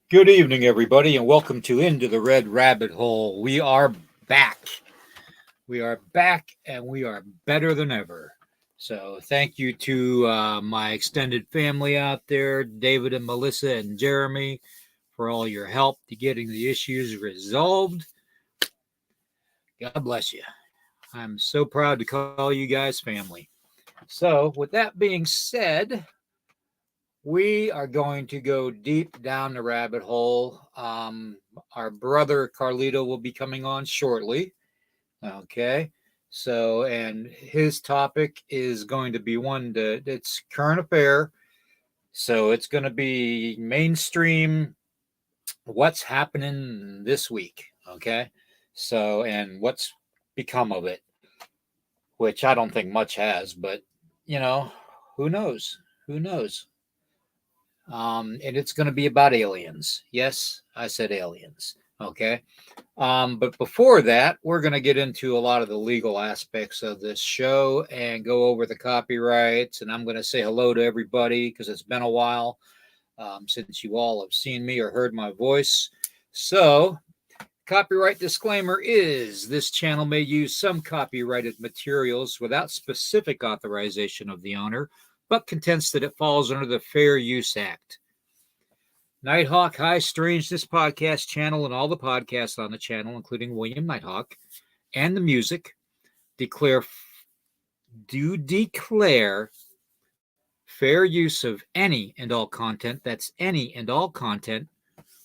Good evening, everybody, and welcome to Into the Red Rabbit Hole. We are back. We are back, and we are better than ever. So, thank you to my extended family out there, David and Melissa and Jeremy, for all your help to getting the issues resolved. God bless you. I'm so proud to call you guys family. So, with that being said, we are going to go deep down the rabbit hole. Our brother Carlito will be coming on shortly. Okay. So, and his topic is going to be one that's current affair. So, it's going to be mainstream, what's happening this week. Okay. So, and what's become of it, which I don't think much has, but you know, who knows? Who knows? And it's going to be about aliens. Yes, I said aliens. Okay. But before that, we're going to get into a lot of the legal aspects of this show and go over the copyrights. And I'm going to say hello to everybody because it's been a while since you all have seen me or heard my voice. So, copyright disclaimer is this channel may use some copyrighted materials without specific authorization of the owner, but contends that it falls under the Fair Use Act. Nighthawk High Strange, this podcast channel, and all the podcasts on the channel, including William Nighthawk, and the music, declare fair use of any and all content, that's any and all content,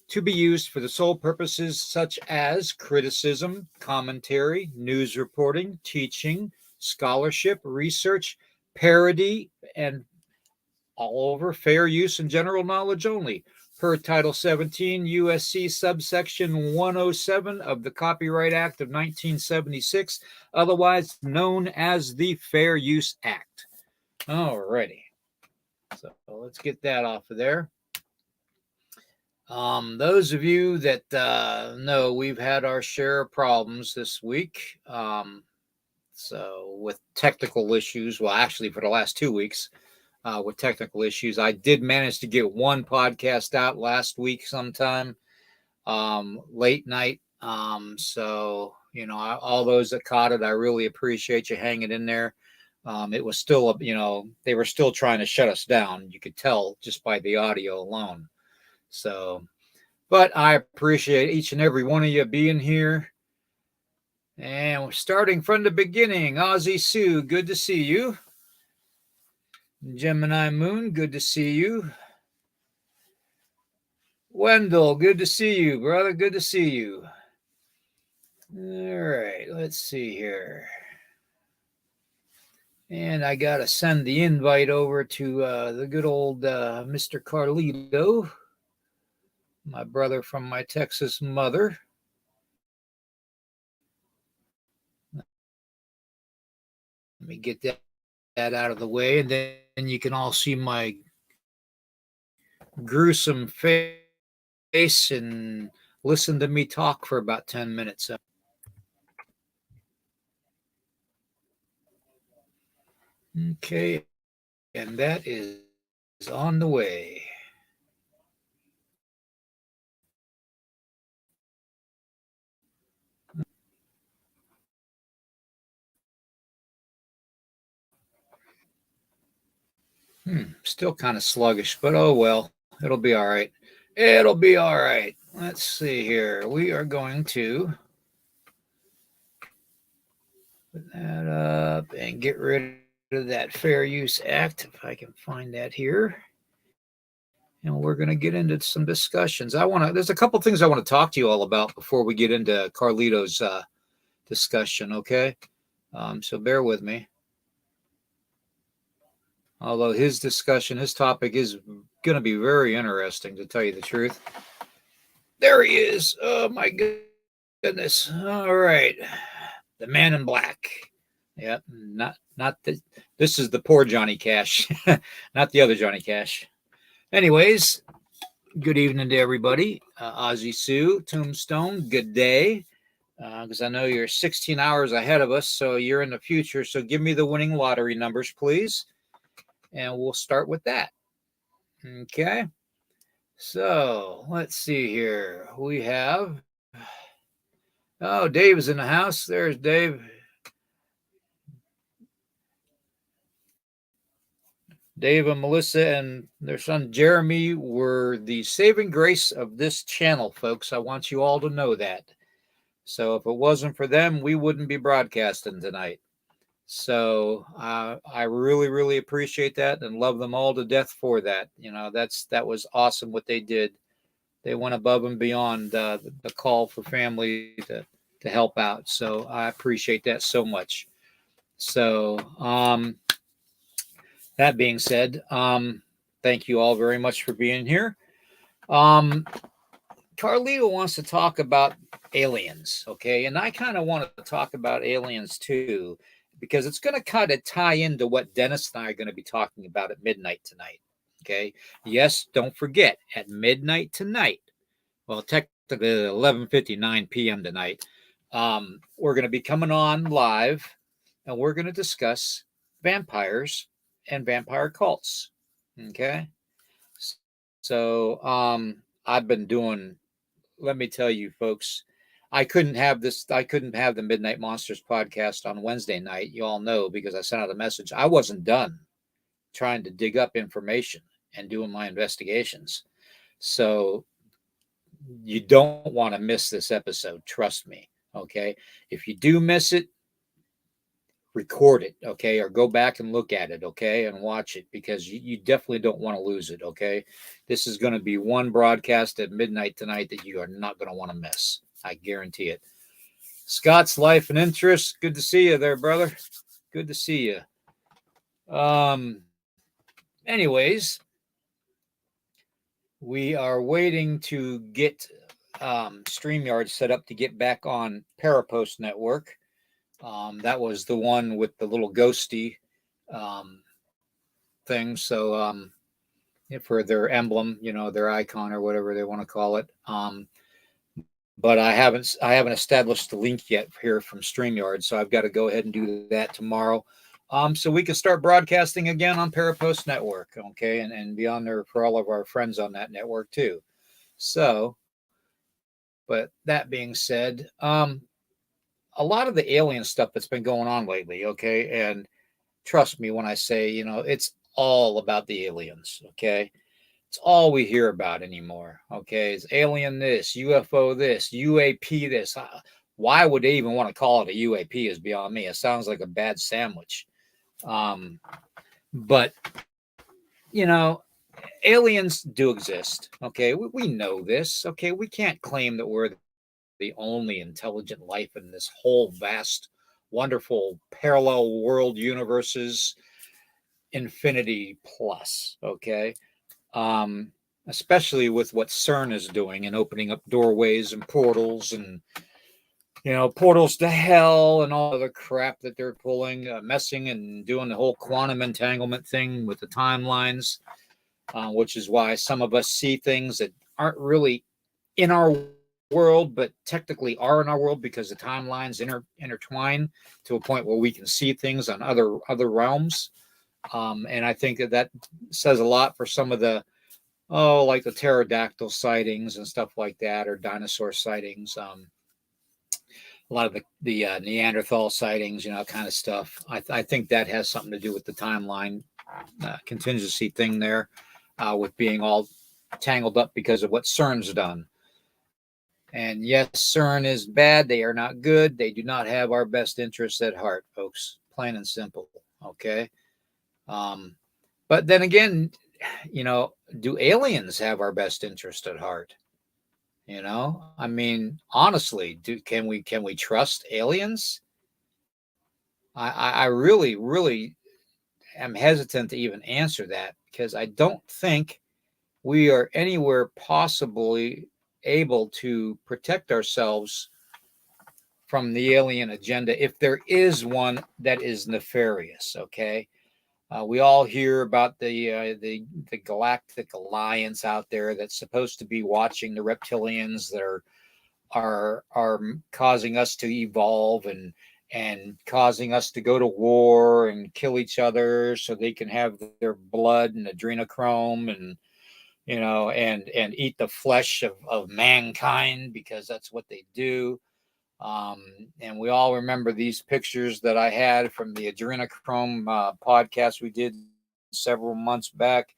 to be used for the sole purposes such as criticism, commentary, news reporting, teaching, scholarship, research, parody, and all over fair use and general knowledge only, per Title 17 USC subsection 107 of the Copyright Act of 1976, otherwise known as the Fair Use Act. Alrighty. So let's get that off of there. Those of you that know, we've had our share of problems this week. So with technical issues, well, actually for the last 2 weeks, with technical issues. I did manage to get one podcast out last week sometime, late night. So, you know, all those that caught it, I really appreciate you hanging in there. It was still, you know, they were still trying to shut us down. You could tell just by the audio alone. So, but I appreciate each and every one of you being here. And we're starting from the beginning. Ozzy Sue, good to see you. Gemini Moon, good to see you. Wendell, good to see you, brother. Good to see you. All right, let's see here. And I got to send the invite over to the good old Mr. Carlito, my brother from my Texas mother. Let me get that out of the way, and then you can all see my gruesome face and listen to me talk for about 10 minutes. Okay, and that is on the way. Still kind of sluggish, but oh well, it'll be all right. It'll be all right. Let's see here. We are going to put that up and get rid of that Fair Use Act, if I can find that here. And we're going to get into some discussions. There's a couple things I want to talk to you all about before we get into Carlito's discussion, okay? So bear with me. Although his topic is going to be very interesting, to tell you the truth. There he is. Oh, my goodness. All right. The Man in Black. Yep. This is the poor Johnny Cash, not the other Johnny Cash. Anyways, good evening to everybody. Ozzy Sue, Tombstone, good day. Because I know you're 16 hours ahead of us, so you're in the future. So give me the winning lottery numbers, please. And we'll start with that. Okay. So let's see here. We have, oh, Dave is in the house. There's Dave. Dave and Melissa and their son Jeremy were the saving grace of this channel, folks. I want you all to know that. So if it wasn't for them, we wouldn't be broadcasting tonight. So I really, really appreciate that and love them all to death for that. That was awesome what they did. They went above and beyond the call for family to help out. So I appreciate that so much. So that being said, thank you all very much for being here. Carlito wants to talk about aliens, okay? And I kind of want to talk about aliens too, because it's going to kind of tie into what Dennis and I are going to be talking about at midnight tonight, okay? Yes, don't forget, at midnight tonight, well, technically 11:59 p.m. tonight, we're going to be coming on live, and we're going to discuss vampires and vampire cults, okay? So I've been doing, let me tell you, folks, I couldn't have the Midnight Monsters podcast on Wednesday night. You all know, because I sent out a message. I wasn't done trying to dig up information and doing my investigations. So you don't want to miss this episode. Trust me. Okay. If you do miss it, record it, okay, or go back and look at it, okay, and watch it, because you definitely don't want to lose it, okay. This is going to be one broadcast at midnight tonight that you are not going to want to miss. I guarantee it. Scott's Life and Interest, good to see you there, brother. Good to see you. Anyways, we are waiting to get StreamYard set up to get back on Parapost Network. That was the one with the little ghosty thing. So for their emblem, their icon or whatever they want to call it. But I haven't established the link yet here from StreamYard, so I've got to go ahead and do that tomorrow. So we can start broadcasting again on Parapost Network, okay, and be on there for all of our friends on that network too. So, but that being said, a lot of the alien stuff that's been going on lately, okay, and trust me when I say, it's all about the aliens, okay? It's all we hear about anymore, okay? It's alien this, UFO this, UAP this. Why would they even want to call it a UAP is beyond me. It sounds like a bad sandwich. But, aliens do exist, okay? We know this, okay? We can't claim that we're the only intelligent life in this whole vast, wonderful parallel world universes, infinity plus, okay? Especially with what CERN is doing and opening up doorways and portals and, portals to hell and all the crap that they're pulling, messing and doing the whole quantum entanglement thing with the timelines, which is why some of us see things that aren't really in our world, but technically are in our world, because the timelines intertwine to a point where we can see things on other realms. And I think that says a lot for some of the, like the pterodactyl sightings and stuff like that, or dinosaur sightings. A lot of the Neanderthal sightings, kind of stuff. I think that has something to do with the timeline contingency thing there, with being all tangled up because of what CERN's done. And yes, CERN is bad. They are not good. They do not have our best interests at heart, folks. Plain and simple. Okay. But then again, do aliens have our best interest at heart? I mean, honestly, can we trust aliens? I really, really am hesitant to even answer that, because I don't think we are anywhere possibly able to protect ourselves from the alien agenda, if there is one that is nefarious. Okay. We all hear about the Galactic Alliance out there that's supposed to be watching the reptilians that are causing us to evolve and causing us to go to war and kill each other so they can have their blood and adrenochrome and and eat the flesh of mankind, because that's what they do. Um, and we all remember these pictures that I had from the adrenochrome podcast we did several months back.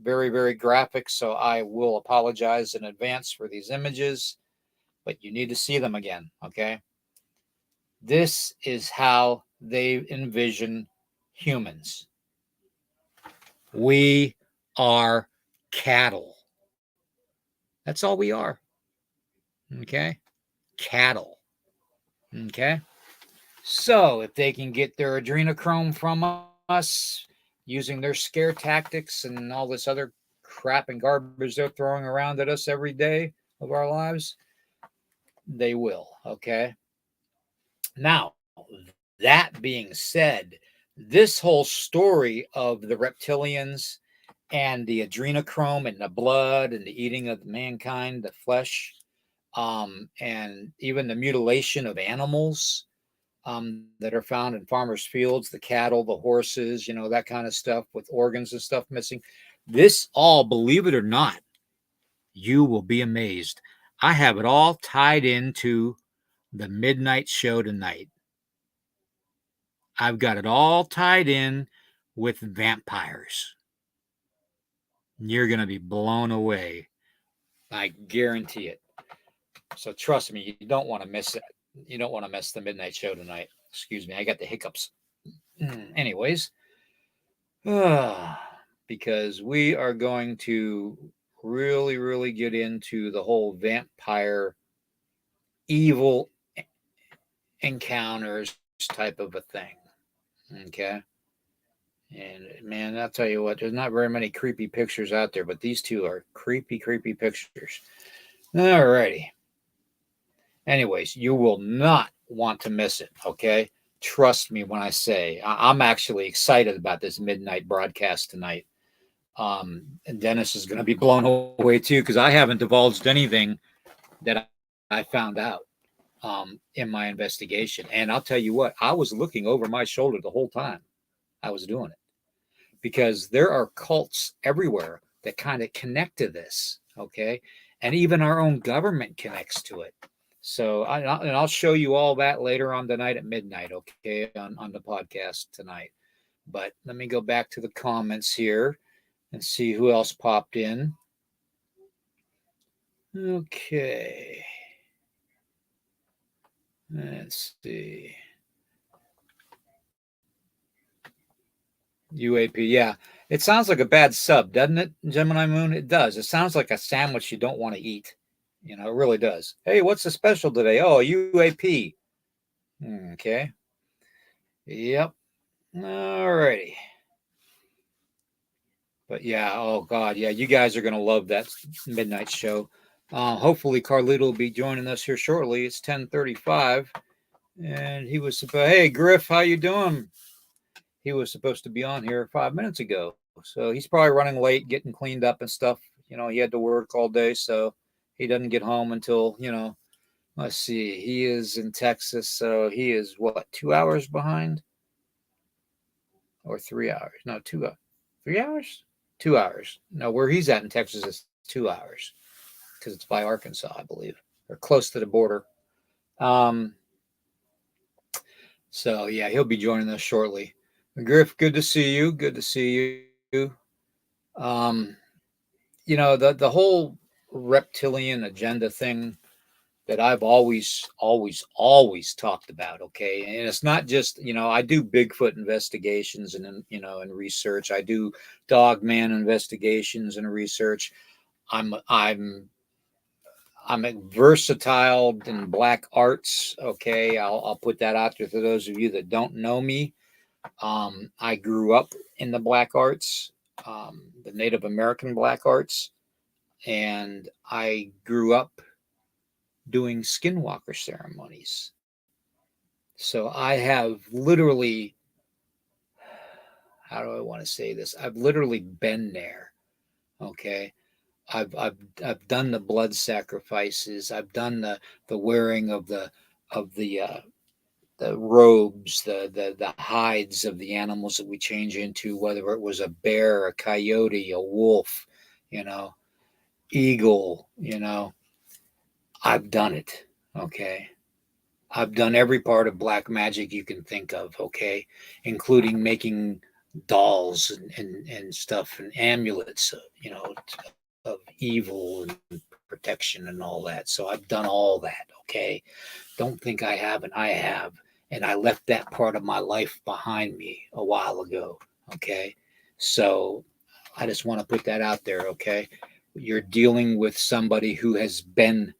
Very, very graphic. So I will apologize in advance for these images, but you need to see them again. Okay. This is how they envision humans. We are cattle. That's all we are. Okay. Cattle. Okay. So if they can get their adrenochrome from us using their scare tactics and all this other crap and garbage they're throwing around at us every day of our lives, they will. Okay. Now, that being said, this whole story of the reptilians and the adrenochrome and the blood and the eating of mankind, the flesh, and even the mutilation of animals that are found in farmers' fields, the cattle, the horses, that kind of stuff with organs and stuff missing. This all, believe it or not, you will be amazed. I have it all tied into the midnight show tonight. I've got it all tied in with vampires. You're going to be blown away. I guarantee it. So trust me, you don't want to miss it. You don't want to miss the midnight show tonight. Excuse me, I got the hiccups. Anyways, because we are going to really, really get into the whole vampire evil encounters type of a thing. Okay. And man, I'll tell you what, there's not very many creepy pictures out there, but these two are creepy, creepy pictures. Alrighty. Anyways, you will not want to miss it. Okay. Trust me when I say I'm actually excited about this midnight broadcast tonight. And Dennis is going to be blown away too, because I haven't divulged anything that I found out in my investigation. And I'll tell you what, I was looking over my shoulder the whole time I was doing it, because there are cults everywhere that kind of connect to this. Okay. And even our own government connects to it. So I'll show you all that later on tonight at midnight. Okay. On the podcast tonight. But let me go back to the comments here and see who else popped in. Okay. Let's see. UAP, yeah. It sounds like a bad sub, doesn't it, Gemini Moon? It does. It sounds like a sandwich you don't want to eat. It really does. Hey, what's the special today? Oh, UAP. Okay. Yep. All righty. But yeah, oh God, yeah, you guys are gonna love that midnight show. Hopefully, Carlito will be joining us here shortly. It's 10:35, and he was supposed. Hey, Griff, how you doing? He was supposed to be on here 5 minutes ago, so he's probably running late, getting cleaned up and stuff. He had to work all day, so he doesn't get home until Let's see, he is in Texas, so he is what, 2 hours behind, or 3 hours? No, 3 hours. 2 hours. No, where he's at in Texas is 2 hours, because it's by Arkansas, I believe, or close to the border. So yeah, he'll be joining us shortly. Griff, good to see you. Good to see you. Um, the whole reptilian agenda thing that I've always talked about. Okay, and it's not just I do Bigfoot investigations and research. I do Dogman investigations and research. I'm versatile in black arts. Okay, I'll put that out there for those of you that don't know me. I grew up in the black arts, the Native American black arts, and I grew up doing skinwalker ceremonies. So I have literally, how do I want to say this? I've literally been there. Okay. I've done the blood sacrifices. I've done the wearing of the robes, the hides of the animals that we change into, whether it was a bear, a coyote, a wolf, you know, eagle, I've done it. Okay. I've done every part of black magic you can think of. Okay. Including making dolls and stuff and amulets, of evil and protection and all that. So I've done all that. Okay. Don't think I haven't. I have. And I left that part of my life behind me a while ago. Okay. So I just want to put that out there. Okay. You're dealing with somebody who has been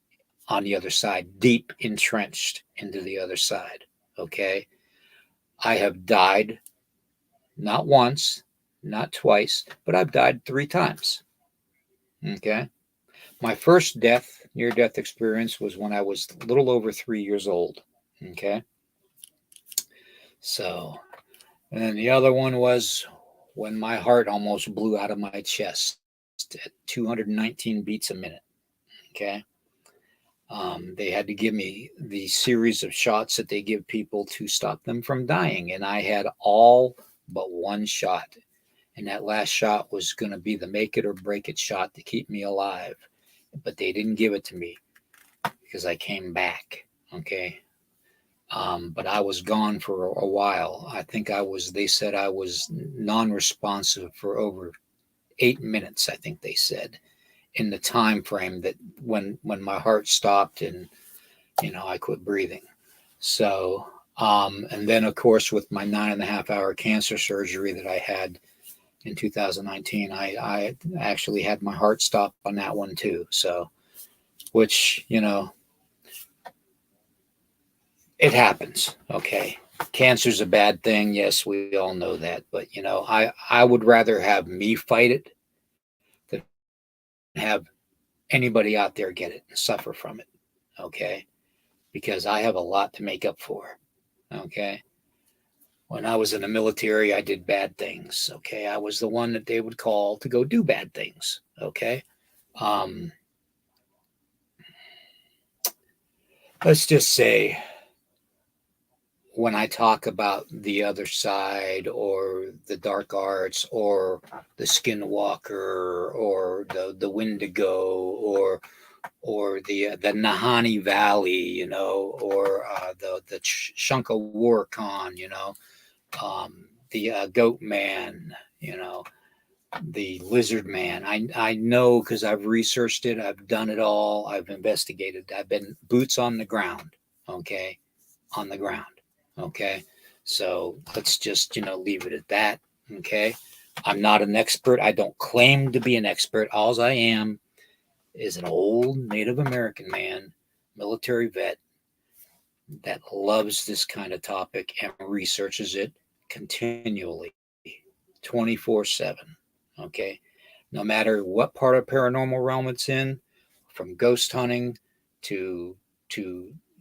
on the other side, deep entrenched into the other side. Okay. I have died not once, not twice, but I've died 3 times. Okay. My first near death experience was when I was a little over 3 years old. Okay. So, and then the other one was when my heart almost blew out of my chest at 219 beats a minute. Okay. They had to give me the series of shots that they give people to stop them from dying. And I had all but one shot. And that last shot was going to be the make it or break it shot to keep me alive. But they didn't give it to me because I came back. Okay. But I was gone for a while. I think they said I was non responsive for over 8 minutes, I think they said, in the time frame that when my heart stopped and, I quit breathing. So, and then of course, with my 9.5 hour cancer surgery that I had in 2019, I actually had my heart stop on that one too. So, which, it happens. Okay. Cancer's a bad thing. Yes, we all know that. But, I would rather have me fight it than have anybody out there get it and suffer from it. Okay. Because I have a lot to make up for. Okay. When I was in the military, I did bad things. Okay. I was the one that they would call to go do bad things. Okay. Um, let's just say when I talk about the other side or the dark arts or the skinwalker or the Wendigo or the Nahani Valley, or the Shunka Warcon, the Goat Man, the Lizard Man. I know because I've researched it. I've done it all. I've investigated. I've been boots on the ground. Okay, on the ground. Okay, so let's just leave it at that. Okay, I'm not an expert. I don't claim to be an expert. All I am is an old Native American man, military vet that loves this kind of topic and researches it continually, 24/7. Okay. No matter what part of paranormal realm it's in, from ghost hunting to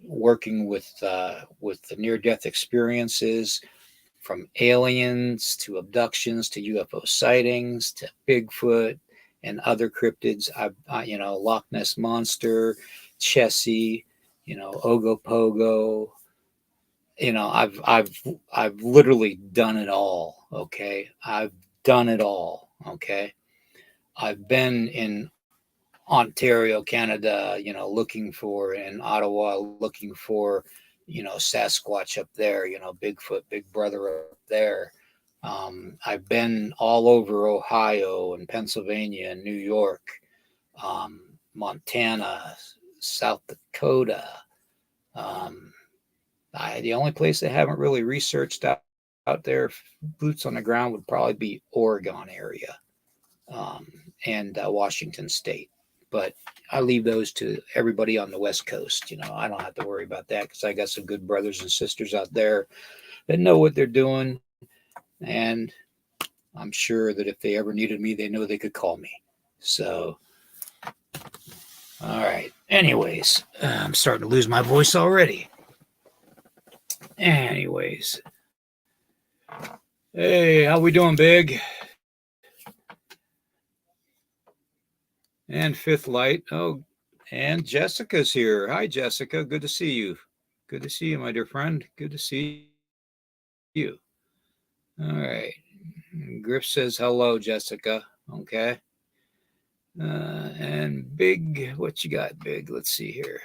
working with the near death experiences, from aliens to abductions to UFO sightings to Bigfoot and other cryptids. Loch Ness monster, Chessie, Ogopogo. I've literally done it all. Okay, I've done it all. Okay, I've been in Ontario, Canada, looking for in Ottawa, looking for, Sasquatch up there, Bigfoot, Big Brother up there. I've been all over Ohio and Pennsylvania and New York, um, Montana, South Dakota. Um, the only place I haven't really researched out there, boots on the ground, would probably be Oregon area, um, and Washington State. But I leave those to everybody on the West Coast. I don't have to worry about that because I got some good brothers and sisters out there that know what they're doing. And I'm sure that if they ever needed me, they know they could call me. So, all right. Anyways, I'm starting to lose my voice already. Anyways, hey, how we doing, Big? And Fifth Light. Oh, and Jessica's here. Hi, Jessica. Good to see you. Good to see you, my dear friend. Good to see you. All right. Griff says hello, Jessica. Okay. And Big, what you got, Big? Let's see here.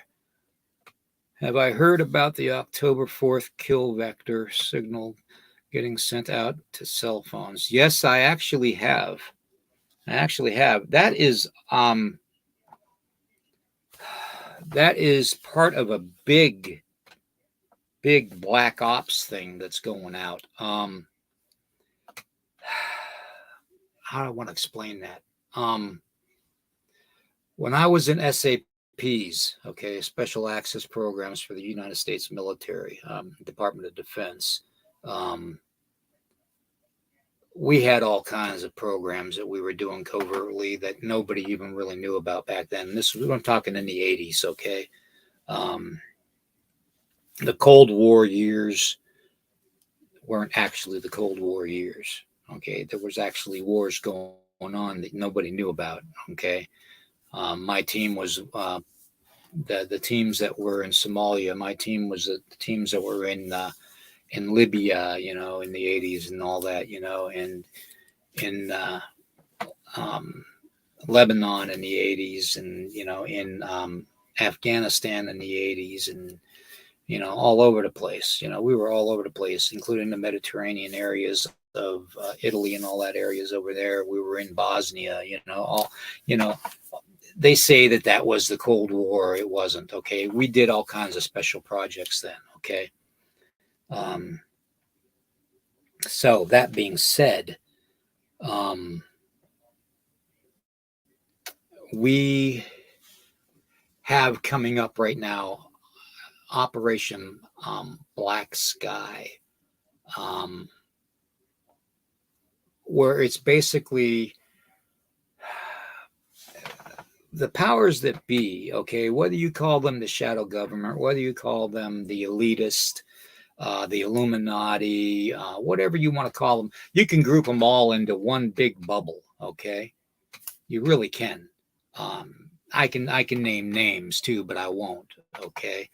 Have I heard about the October 4th kill vector signal getting sent out to cell phones? Yes, I actually have. That is part of a big black ops thing that's going out. How do I want to explain that? When I was in SAPs, okay, Special Access Programs for the United States Military, Department of Defense, we had all kinds of programs that we were doing covertly that nobody even really knew about back then. I'm talking in the 80s, okay? The Cold War years weren't actually the Cold War years, okay? There was actually wars going on that nobody knew about, okay? My team was the teams that were in Somalia. My team was the teams that were in Libya, you know, in the 80s and all that, you know, and in Lebanon in the 80s, and you know, in Afghanistan in the 80s, and you know, all over the place. You know, we were all over the place, including the Mediterranean areas of Italy and all that areas over there. We were in Bosnia. You know, they say that was the Cold War. It wasn't. Okay, we did all kinds of special projects then. Okay. So that being said, we have coming up right now Operation Black Sky, where it's basically the powers that be, okay, whether you call them the shadow government, whether you call them the elitist, the Illuminati, whatever you want to call them, you can group them all into one big bubble, okay? You really can. I can name names too, but I won't, okay?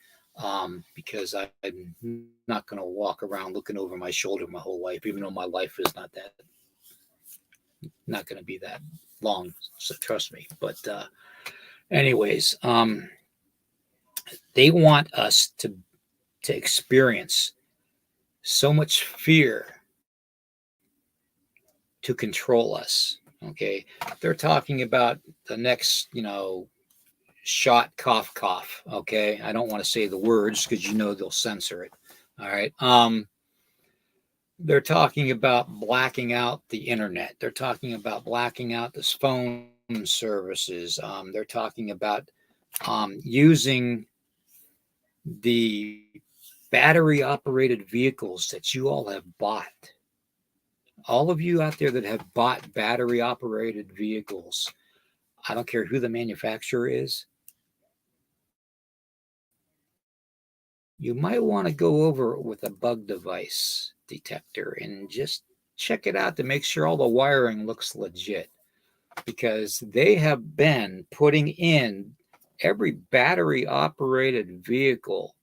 Because I'm not going to walk around looking over my shoulder my whole life, even though my life is not going to be that long, so trust me. But anyways, they want us to experience so much fear to control us. Okay, they're talking about the next, you know, shot, cough, cough. Okay, I don't want to say the words because you know they'll censor it. All right. They're talking about blacking out the internet. They're talking about blacking out this phone services. They're talking about using the battery operated vehicles that you all have bought. All of you out there that have bought battery operated vehicles, I don't care who the manufacturer is, you might want to go over it with a bug device detector and just check it out to make sure all the wiring looks legit, because they have been putting in every battery operated vehicle,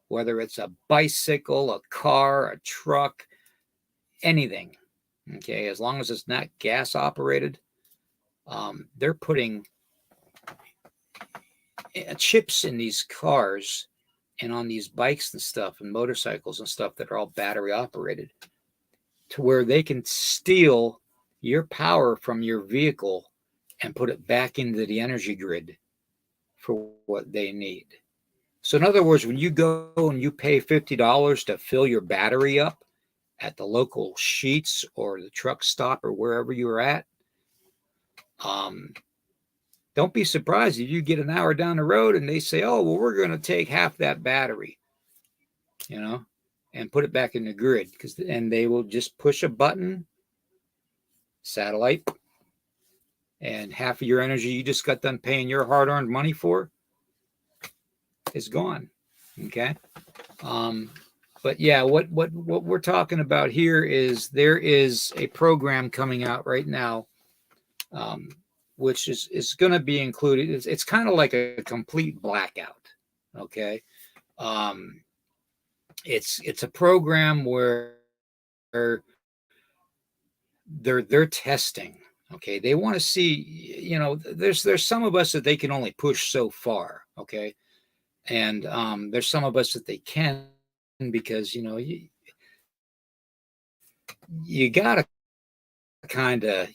whether it's a bicycle, a car, a truck, anything, okay, as long as it's not gas operated, they're putting chips in these cars and on these bikes and stuff and motorcycles and stuff that are all battery operated, to where they can steal your power from your vehicle and put it back into the energy grid for what they need. So in other words, when you go and you pay $50 to fill your battery up at the local Sheetz or the truck stop or wherever you're at, don't be surprised if you get an hour down the road and they say, oh, well, we're going to take half that battery, you know, and put it back in the grid. And they will just push a button, satellite, and half of your energy you just got done paying your hard-earned money for is gone. Okay. But yeah, what we're talking about here is there is a program coming out right now, which is going to be included. It's kind of like a complete blackout. Okay. It's a program where they're testing. Okay, they want to see, there's some of us that they can only push so far. Okay, and there's some of us that they can, because you gotta kind of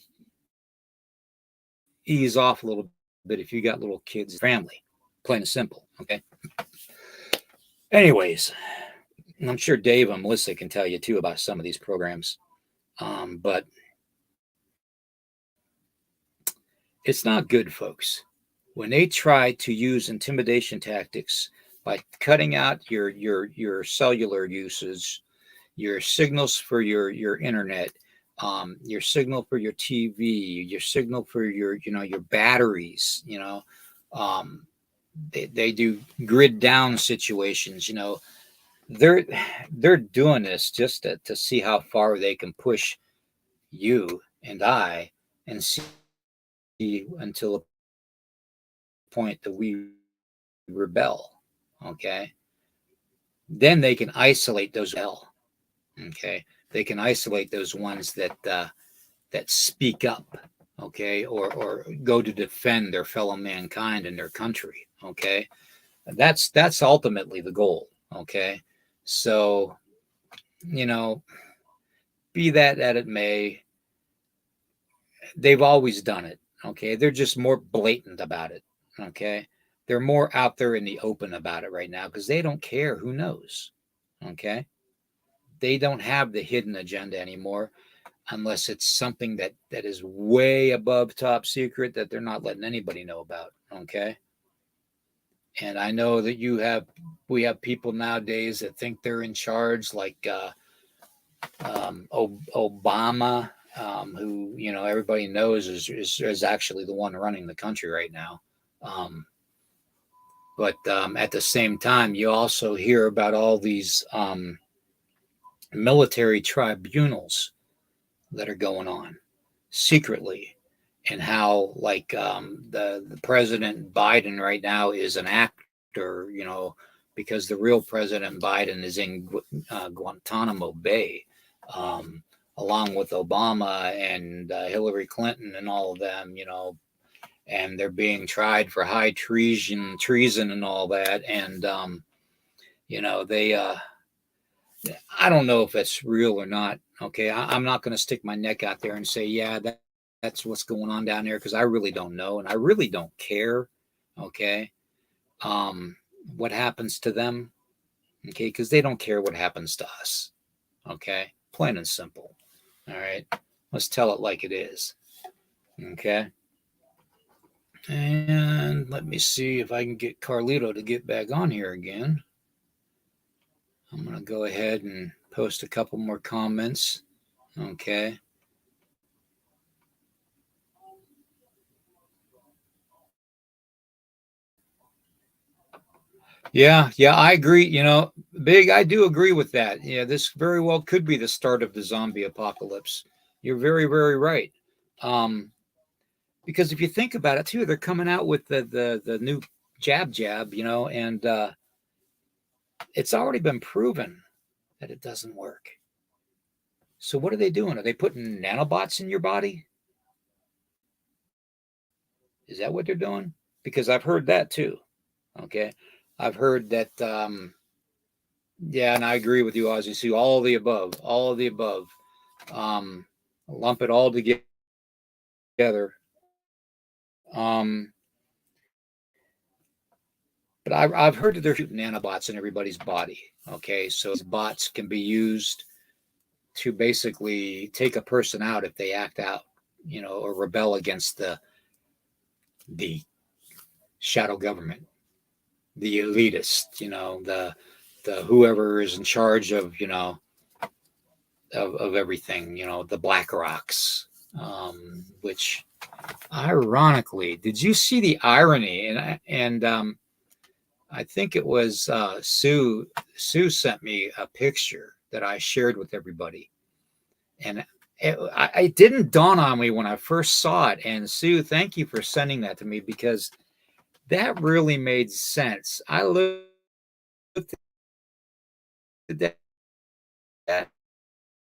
ease off a little bit if you got little kids, family, plain and simple. Okay. Anyways, I'm sure Dave and Melissa can tell you too about some of these programs, but it's not good, folks. When they try to use intimidation tactics by cutting out your cellular uses, your signals for your internet, your signal for your TV, your signal for your batteries, um, they do grid down situations. They're they're doing this just to see how far they can push you and I, and see until a point that we rebel. Okay, then they can isolate those rebel. Okay, they can isolate those ones that speak up. Okay, or go to defend their fellow mankind and their country. Okay, that's ultimately the goal. Okay, so you know, be that as it may, they've always done it. Okay, they're just more blatant about it. Okay, they're more out there in the open about it right now because they don't care who knows. Okay, they don't have the hidden agenda anymore, unless it's something that is way above top secret that they're not letting anybody know about. Okay, and I know that we have people nowadays that think they're in charge, like Obama, who everybody knows is actually the one running the country right now. Um, but at the same time, you also hear about all these military tribunals that are going on secretly, and how, like, the President Biden right now is an actor, because the real President Biden is in Guantanamo Bay, um, along with Obama and Hillary Clinton and all of them, and they're being tried for high treason and all that. And they I don't know if that's real or not. Okay, I'm not going to stick my neck out there and say, yeah, that's what's going on down there, because I really don't know, and I really don't care. Okay, um, what happens to them? Okay, because they don't care what happens to us. Okay, plain and simple. All right, let's tell it like it is. Okay, and let me see if I can get Carlito to get back on here again. I'm going to go ahead and post a couple more comments. Okay. Yeah, I agree. Big, I do agree with that. Yeah, this very well could be the start of the zombie apocalypse. You're very, very right. Um, because if you think about it too, they're coming out with the new jab, and it's already been proven that it doesn't work. So what are they doing? Are they putting nanobots in your body? Is that what they're doing? Because I've heard that too. Okay, I've heard that. Yeah, and I agree with you, Ozzy. See, all of the above, all of the above. Um, Lump it all together. Um, but I've heard that they're shooting nanobots in everybody's body. Okay, so these bots can be used to basically take a person out if they act out, or rebel against the shadow government, the elitist, the whoever is in charge of of everything, the Black Rocks, which ironically, did you see the irony? And I think it was Sue. Sue sent me a picture that I shared with everybody, and it didn't dawn on me when I first saw it. And Sue, thank you for sending that to me, because that really made sense. I looked at that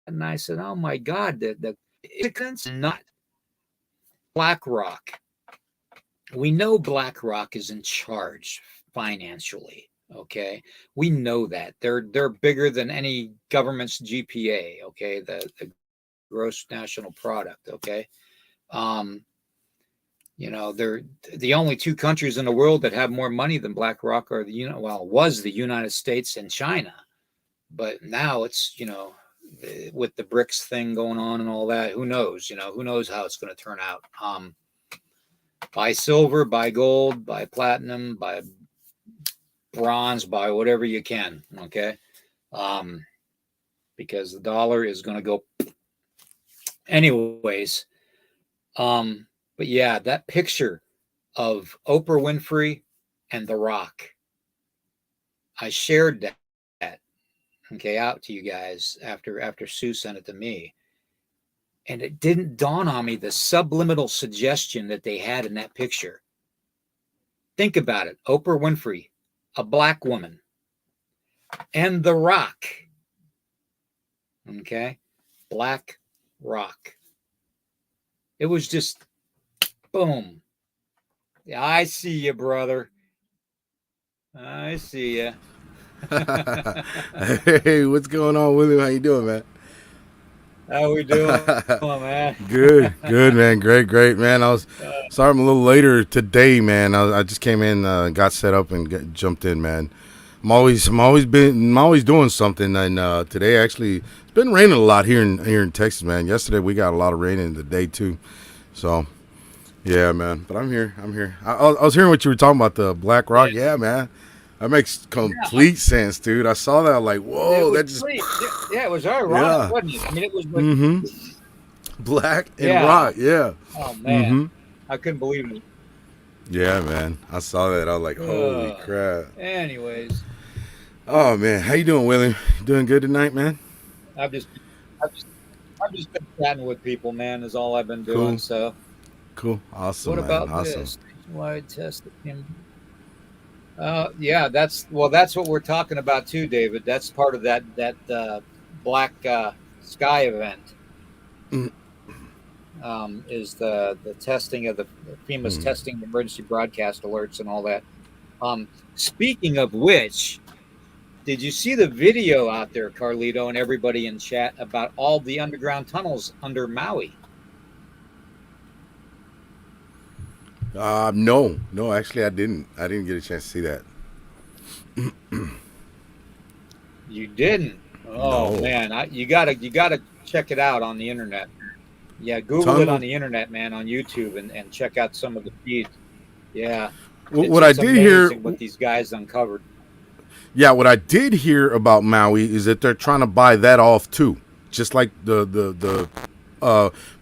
and I said, "Oh my God, the it's not." BlackRock. We know BlackRock is in charge financially. Okay, we know that they're bigger than any government's GPA. Okay, the gross national product. Okay, um, they're the only two countries in the world that have more money than BlackRock are was the United States and China, but now it's with the BRICS thing going on and all that. Who knows? Who knows how it's going to turn out? Buy silver, buy gold, buy platinum, buy bronze, buy whatever you can. Okay, because the dollar is going to go. Anyways, but yeah, that picture of Oprah Winfrey and The Rock, I shared that okay out to you guys after Sue sent it to me, and it didn't dawn on me the subliminal suggestion that they had in that picture. Think about it: Oprah Winfrey, a black woman, and The Rock. Okay, Black Rock. It was just boom. Yeah, I see you, brother. I see you. Hey, what's going on, William? How you doing, man? How we doing, man? Good, man. Great, man. I was Uh, sorry I'm a little later today, man. I just came in, got set up, and jumped in, man. I'm always doing something, and today actually it's been raining a lot here in Texas, man. Yesterday we got a lot of rain in the day too, so yeah, man. But I'm here. I was hearing what you were talking about, the Black Rock. yeah, Yeah, man. That makes yeah. complete sense, dude. I saw that. I'm like, It whoa, was that just pretty. Yeah, it was ironic, yeah. wasn't it? I mean, it was like, Mm-hmm. Black and yeah. rock. Yeah. Oh man, Mm-hmm. I couldn't believe it. Yeah, man. I saw that. I was like, holy Uh, crap. anyways, Oh man, how you doing, William? Doing good tonight, man? I've just, I've just, I've just been chatting with people, man. Is all I've been doing. Cool. So, Cool. what Awesome, man. about Awesome. this nationwide testing? Yeah, that's what we're talking about too, David. That's part of that black sky event. Mm, Is the testing of the FEMA's mm. testing emergency broadcast alerts and all that. Speaking of which, did you see the video out there, Carlito, and everybody in chat about all the underground tunnels under Maui? No, actually, I didn't. I didn't get a chance to see that. You didn't? Oh No. man, you gotta check it out on the internet. Yeah, Google it on Tunnel. the internet, man, on YouTube, and check out some of the feeds. Yeah, it's What I it's did hear, amazing what these guys uncovered. yeah, what I did hear about Maui is that they're trying to buy that off too, just like the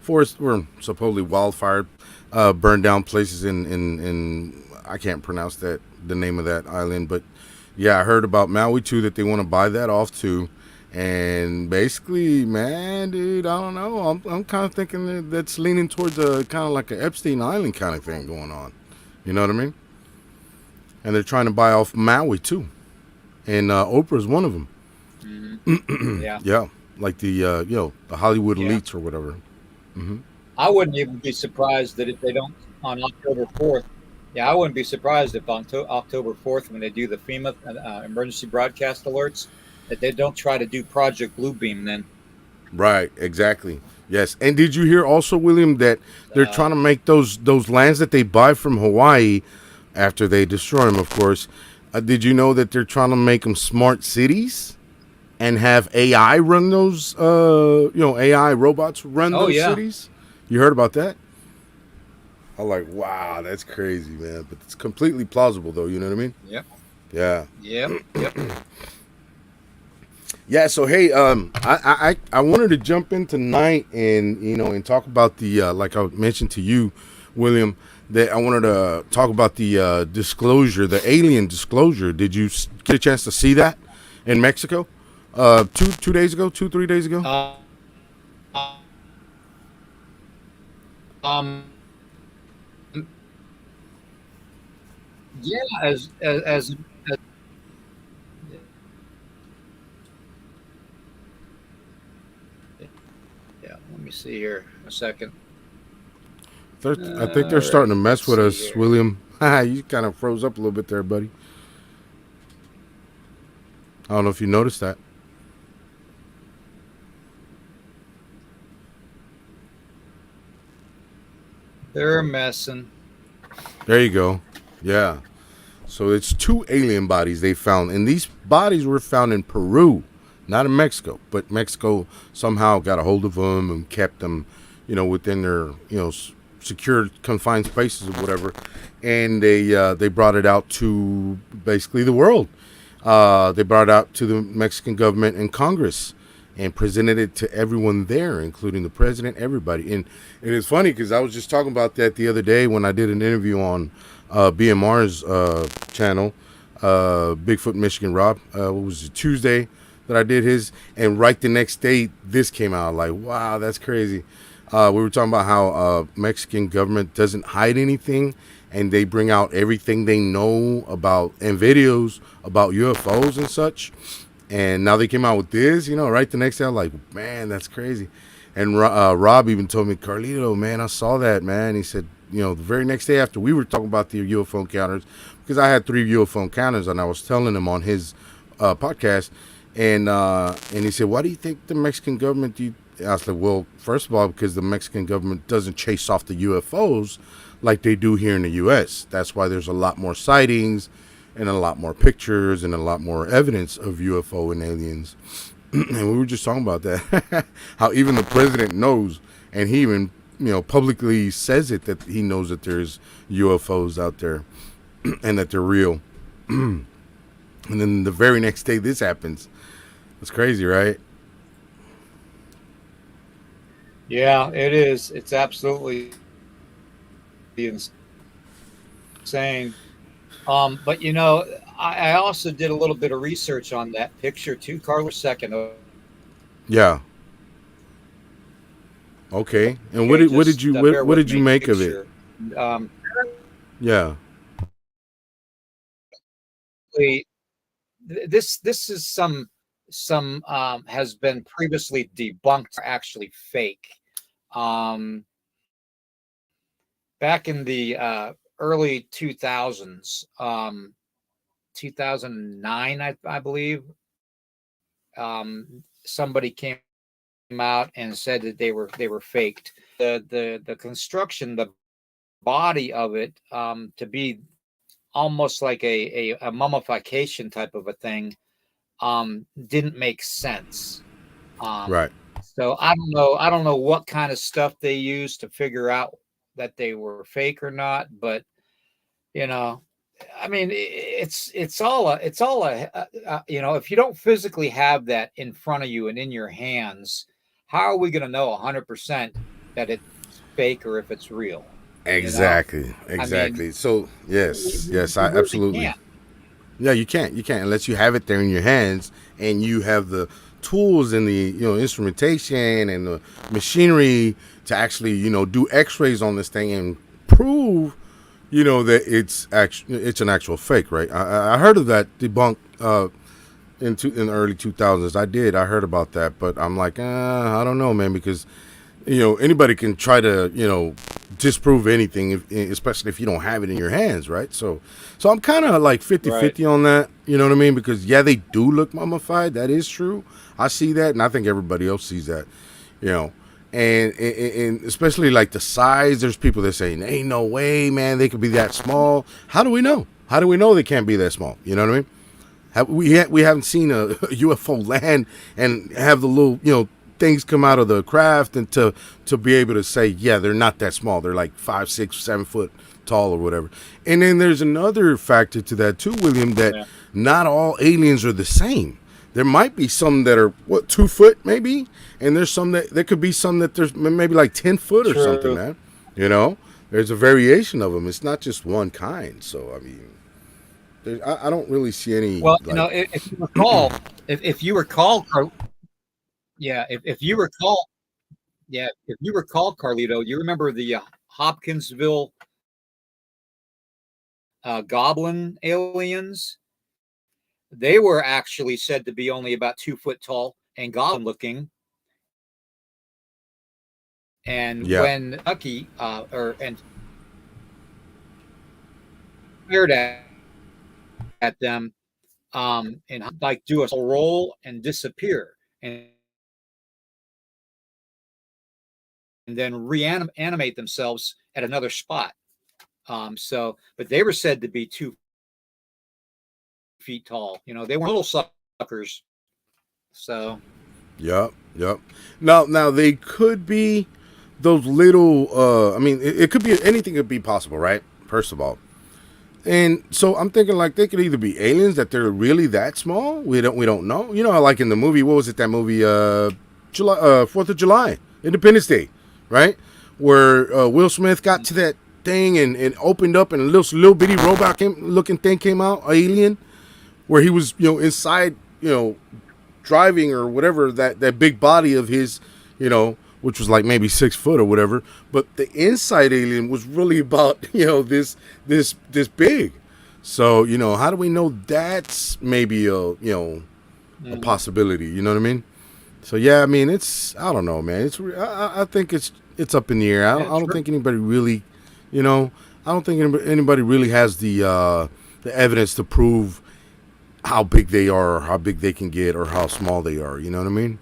forest or supposedly wildfire burned down places in I can't pronounce the name of that island, but yeah, I heard about Maui too that they want to buy that off too. And basically, man, dude, I don't know. I'm kind of thinking that's leaning towards a kind of like an Epstein Island kind of thing going on. You know what I mean? And they're trying to buy off Maui too, and Oprah's one of them. Hmm. Yeah, Yeah, like the Hollywood yeah. elites or whatever. Hmm. I wouldn't even be surprised that if they don't on October 4th. Yeah, I wouldn't be surprised if on October 4th, when they do the FEMA emergency broadcast alerts, that they don't try to do Project Bluebeam then. Right, exactly. Yes, and did you hear also, William, that they're Uh, trying to make those lands that they buy from Hawaii after they destroy them, of course. Did you know that they're trying to make them smart cities and have AI run those? AI robots run oh, those yeah. cities. You heard about that? I'm like, wow, that's crazy, man. But it's completely plausible, though. You know what I mean? Yep. Yeah. Yep. Yep. Yeah, so hey, I wanted to jump in tonight and and talk about the like I mentioned to you, William, that I wanted to talk about the disclosure, the alien disclosure. Did you get a chance to see that in Mexico? 2 days ago, 3 days ago. Uh, um, yeah, as yeah, let me see here a second. I think they're All starting to right, mess let's with see us, here. William. You kind of froze up a little bit there, buddy. I don't know if you noticed that. They're messing. There you go. Yeah. So it's two alien bodies they found, and these bodies were found in Peru, not in Mexico. But Mexico somehow got a hold of them and kept them, within their secure confined spaces or whatever, and they brought it out to basically the world. They brought it out to the Mexican government and Congress, and presented it to everyone there, including the president, everybody. And it's funny because I was just talking about that the other day when I did an interview on BMR's channel, Bigfoot Michigan Rob. What was it, Tuesday that I did his, and right the next day this came out. Like, wow, that's crazy. We were talking about how Mexican government doesn't hide anything, and they bring out everything they know about and videos about UFOs and such. And now they came out with this, right the next day. I'm like, man, that's crazy. And Rob even told me, Carlito, man, I saw that, man. He said, the very next day after we were talking about the UFO encounters, because I had 3 UFO encounters, and I was telling him on his podcast, and he said, why do you think the Mexican government? I was like, well, first of all, because the Mexican government doesn't chase off the UFOs like they do here in the U.S. That's why there's a lot more sightings and a lot more pictures and a lot more evidence of UFO and aliens. And we were just talking about that, how even the president knows, and he even publicly says it, that he knows that there's UFOs out there and that they're real. And then the very next day this happens. It's crazy, right? Yeah, it is. It's absolutely insane. But I also did a little bit of research on that picture too, Carl. Second, Yeah. Okay. And okay, what did just you bear what with did you me. make of it? Picture. Um, Yeah. this is some has been previously debunked, are actually fake. Um, Back in the early 2000s, 2009, I believe, somebody came out and said that they were faked. The construction, the body of it, to be almost like a mummification type of a thing, didn't make sense. Um, Right. so I don't know what kind of stuff they used to figure out that they were fake or not, but you know, I mean, if you don't physically have that in front of you and in your hands, how are we going to know 100% that it's fake or if it's real? You know, Exactly. I mean, Exactly. So, we, yes. Yes, we I really absolutely. can't. Yeah, you can't. You can't unless you have it there in your hands and you have the tools and the instrumentation and the machinery to actually do X-rays on this thing and prove that it's an actual fake, right? I heard of that debunk in the early 2000s. I heard about that, but I'm like, I don't know, man, because anybody can try to disprove anything, especially if you don't have it in your hands, right? So I'm kind of like 50 Right. 50 on that, you know what I mean? Because yeah, they do look mummified, that is true. I see that, and I think everybody else sees that, you know and especially like the size. There's people that say ain't no way, man, they could be that small. How do we know they can't be that small? You know what I mean? We haven't seen a UFO land and have the little things come out of the craft, and to be able to say, yeah, they're not that small. They're like 5, 6, 7 foot tall or whatever. And then there's another factor to that too, William, that Yeah. not all aliens are the same. There might be some that are 2 foot maybe, and there's some that there could be some that there's maybe like 10 foot or something, True. man. You know, there's a variation of them. It's not just one kind. So I mean, I don't really see any Well, like. if you recall, if you recall, yeah, if you recall, yeah, if you recall, Carlito, you remember the Hopkinsville goblin aliens? They were actually said to be only about 2 foot tall and goblin looking, And Yeah. when Nucky and fired at them, and like do a roll and disappear, and then reanimate themselves at another spot. But they were said to be 2 feet tall. They weren't little suckers. So Yep. Yep. Now they could be those little. I mean, it could be anything. Could be possible, right? First of all, and so I'm thinking like they could either be aliens that they're really that small. We don't know. Like in the movie, what was it? That movie, July 4th of July, Independence Day, right? Where Will Smith got to that thing and opened up and a little bitty robot looking thing came out, alien, where he was inside driving or whatever that big body of his, which was like maybe 6 foot or whatever. But the inside alien was really about this big. So how do we know that's maybe a possibility? You know what I mean? So yeah, I mean I don't know, man. I think it's up in the air. I don't think anybody really, I don't think anybody really has the evidence to prove how big they are or how big they can get or how small they are. You know what I mean?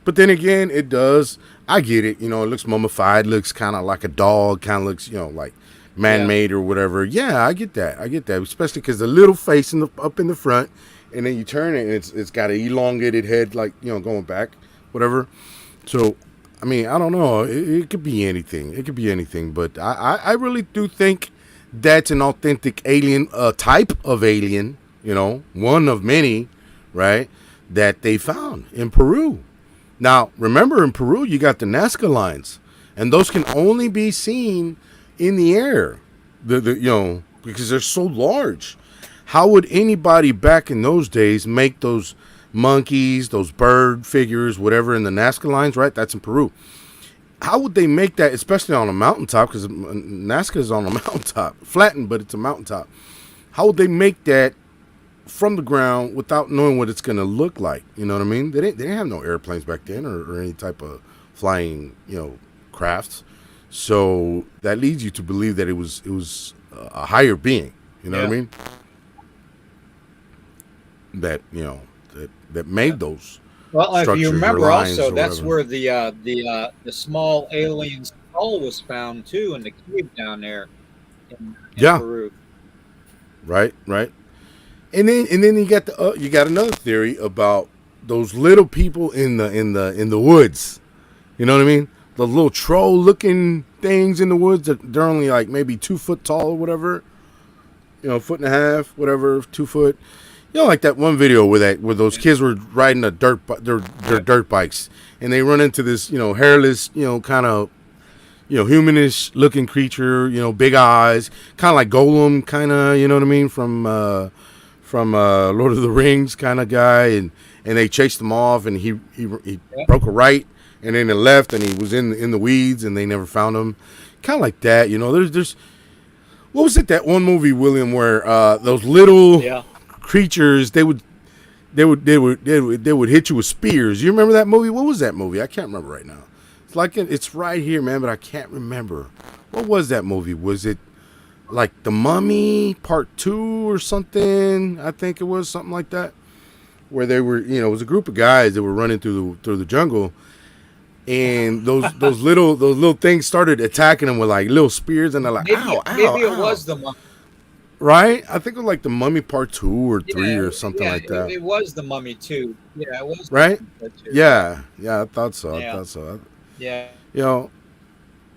But then again, it does. I get it. It looks mummified, looks kind of like a dog, kind of looks, like man-made or whatever. Yeah, I get that. Especially because the little face up in the front, and then you turn it and it's got an elongated head, like, going back, whatever. So, I mean, I don't know. It could be anything. It could be anything. But I really do think that's an authentic alien, type of alien, one of many, right, that they found in Peru. Now, remember, in Peru, you got the Nazca lines, and those can only be seen in the air, because they're so large. How would anybody back in those days make those monkeys, those bird figures, whatever, in the Nazca lines, right? That's in Peru. How would they make that, especially on a mountaintop, because Nazca is on a mountaintop, flattened, but it's a mountaintop. How would they make that from the ground without knowing what it's going to look like? You know what I mean? They didn't have no airplanes back then or any type of flying, crafts. So that leads you to believe that it was a higher being. You know what I mean? That that made those. Well, if you remember, also that's whatever. where the small alien skull was found too in the cave down there in Yeah. Peru. Right. And then you got another theory about those little people in the woods. You know what I mean? The little troll looking things in the woods that they're only like maybe 2 foot tall or whatever. Foot and a half, whatever, 2 foot. Like that one video where those kids were riding their dirt bikes and they run into this hairless kind of humanish looking creature, big eyes, kind of like Golem, kind of, you know what I mean, from Lord of the Rings kind of guy, and they chased him off, and he broke a right, and then a left, and he was in the weeds, and they never found him, kind of like that. There's what was it, that one movie, William, where those little creatures they would hit you with spears. You remember that movie? What was that movie? I can't remember right now. It's right here, man, but I can't remember. What was that movie? Was it like The Mummy Part 2 or something? I think it was something like that. Where they were, it was a group of guys that were running through the jungle, and those little things started attacking them with like little spears, and they're like, ow, maybe it ow. was the Mummy. Right? I think it was like The Mummy Part 2 or 3 or something like that. It was the Mummy 2. Yeah, it was. Right? Yeah, I thought so. Yeah.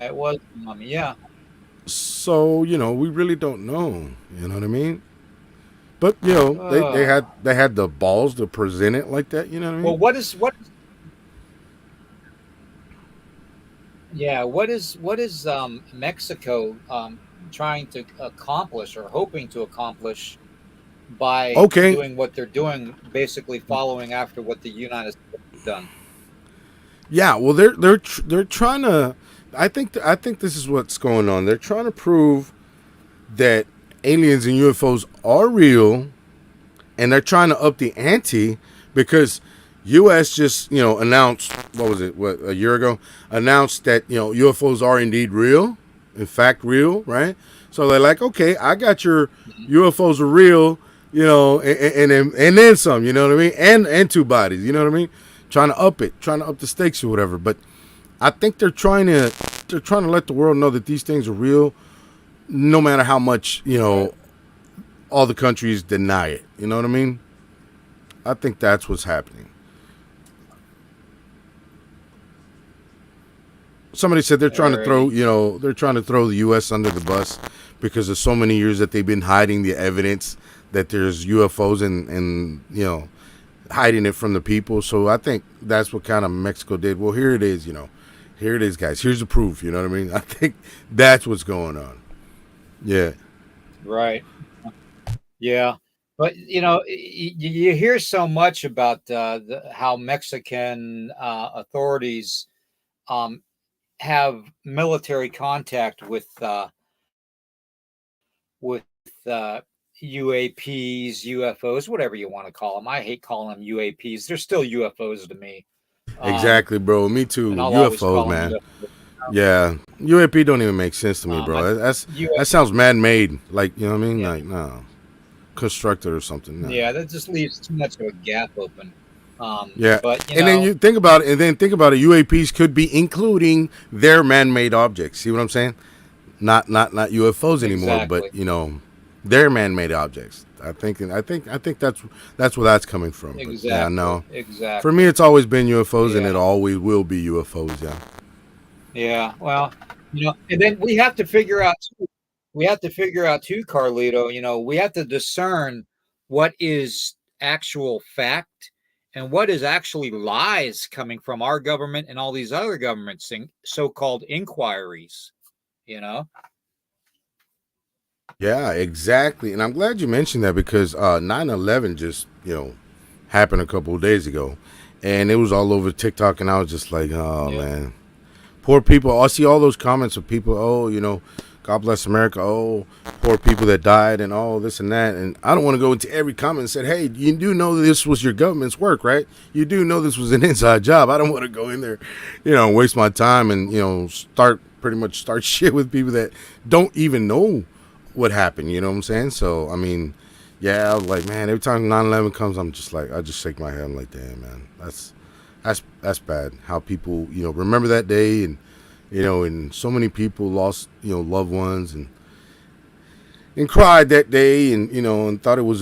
It was the Mummy. Yeah. So we really don't know. You know what I mean? But they had the balls to present it like that. You know what I mean? Well, what is? Yeah. What is Mexico trying to accomplish or hoping to accomplish by doing what they're doing, basically following after what the United States has done? Yeah. Well, they're trying to. I think this is what's going on. They're trying to prove that aliens and UFOs are real, and they're trying to up the ante because U.S. just announced, what was it, a year ago, announced that UFOs are indeed real, in fact real, right? So they're like, okay, I got your Mhm. UFOs are real, and then some, you know what I mean, and two bodies, you know what I mean, trying to up the stakes or whatever. But I think they're trying to let the world know that these things are real, no matter how much Right. all the countries deny it. You know what I mean? I think that's what's happening. Somebody said Alrighty. they're trying to throw the U.S. under the bus because of so many years that they've been hiding the evidence that there's UFOs and hiding it from the people. So I think that's what kind of Mexico did. Well, here it is, here it is, guys. Here's the proof. You know what I mean? I think that's what's going on. Yeah, Right. Yeah. But you hear so much about how Mexican authorities um, have military contact with uh, UAPs, UFOs, whatever you want to call them. I hate calling them UAPs. They're still UFOs to me, exactly, bro. Me and too. I'll always UFOs, call them man. UFOs. Yeah, UAP don't even make sense to me, I, bro. That UAP, sounds man-made. Like, you know what I mean? yeah, Like, no, constructed or something. No. yeah, that just leaves too much of a gap open. Yeah, But and then you think about it, UAPs could be including their man-made objects. See what I'm saying? Not UFOs anymore, but exactly, their man-made objects. I think that's where that's coming from. But yeah, exactly, no. For me, exactly. it's always been UFOs, and Yeah, it always will be UFOs. Yeah. yeah. Well, and then we have to figure out too, Carlito. We have to discern what is actual fact and what is actually lies coming from our government and all these other governments and so-called inquiries. You know, Yeah, exactly. And I'm glad you mentioned that because 9/11 just, happened a couple of days ago. And it was all over TikTok. And I was just like, oh, yeah, man. Poor people. I see all those comments of people, oh, God bless America. Oh, poor people that died and all this and that. And I don't want to go into every comment and say, hey, you do know this was your government's work, right? You do know this was an inside job. I don't want to go in there, waste my time and, pretty much start shit with people that don't even know what happened. You know what I'm saying? So, I mean, yeah, I was like, man, every time 9/11 comes, I'm just like, I just shake my head. I'm like, damn, man, that's bad. How people, remember that day and so many people lost, loved ones and cried that day and thought it was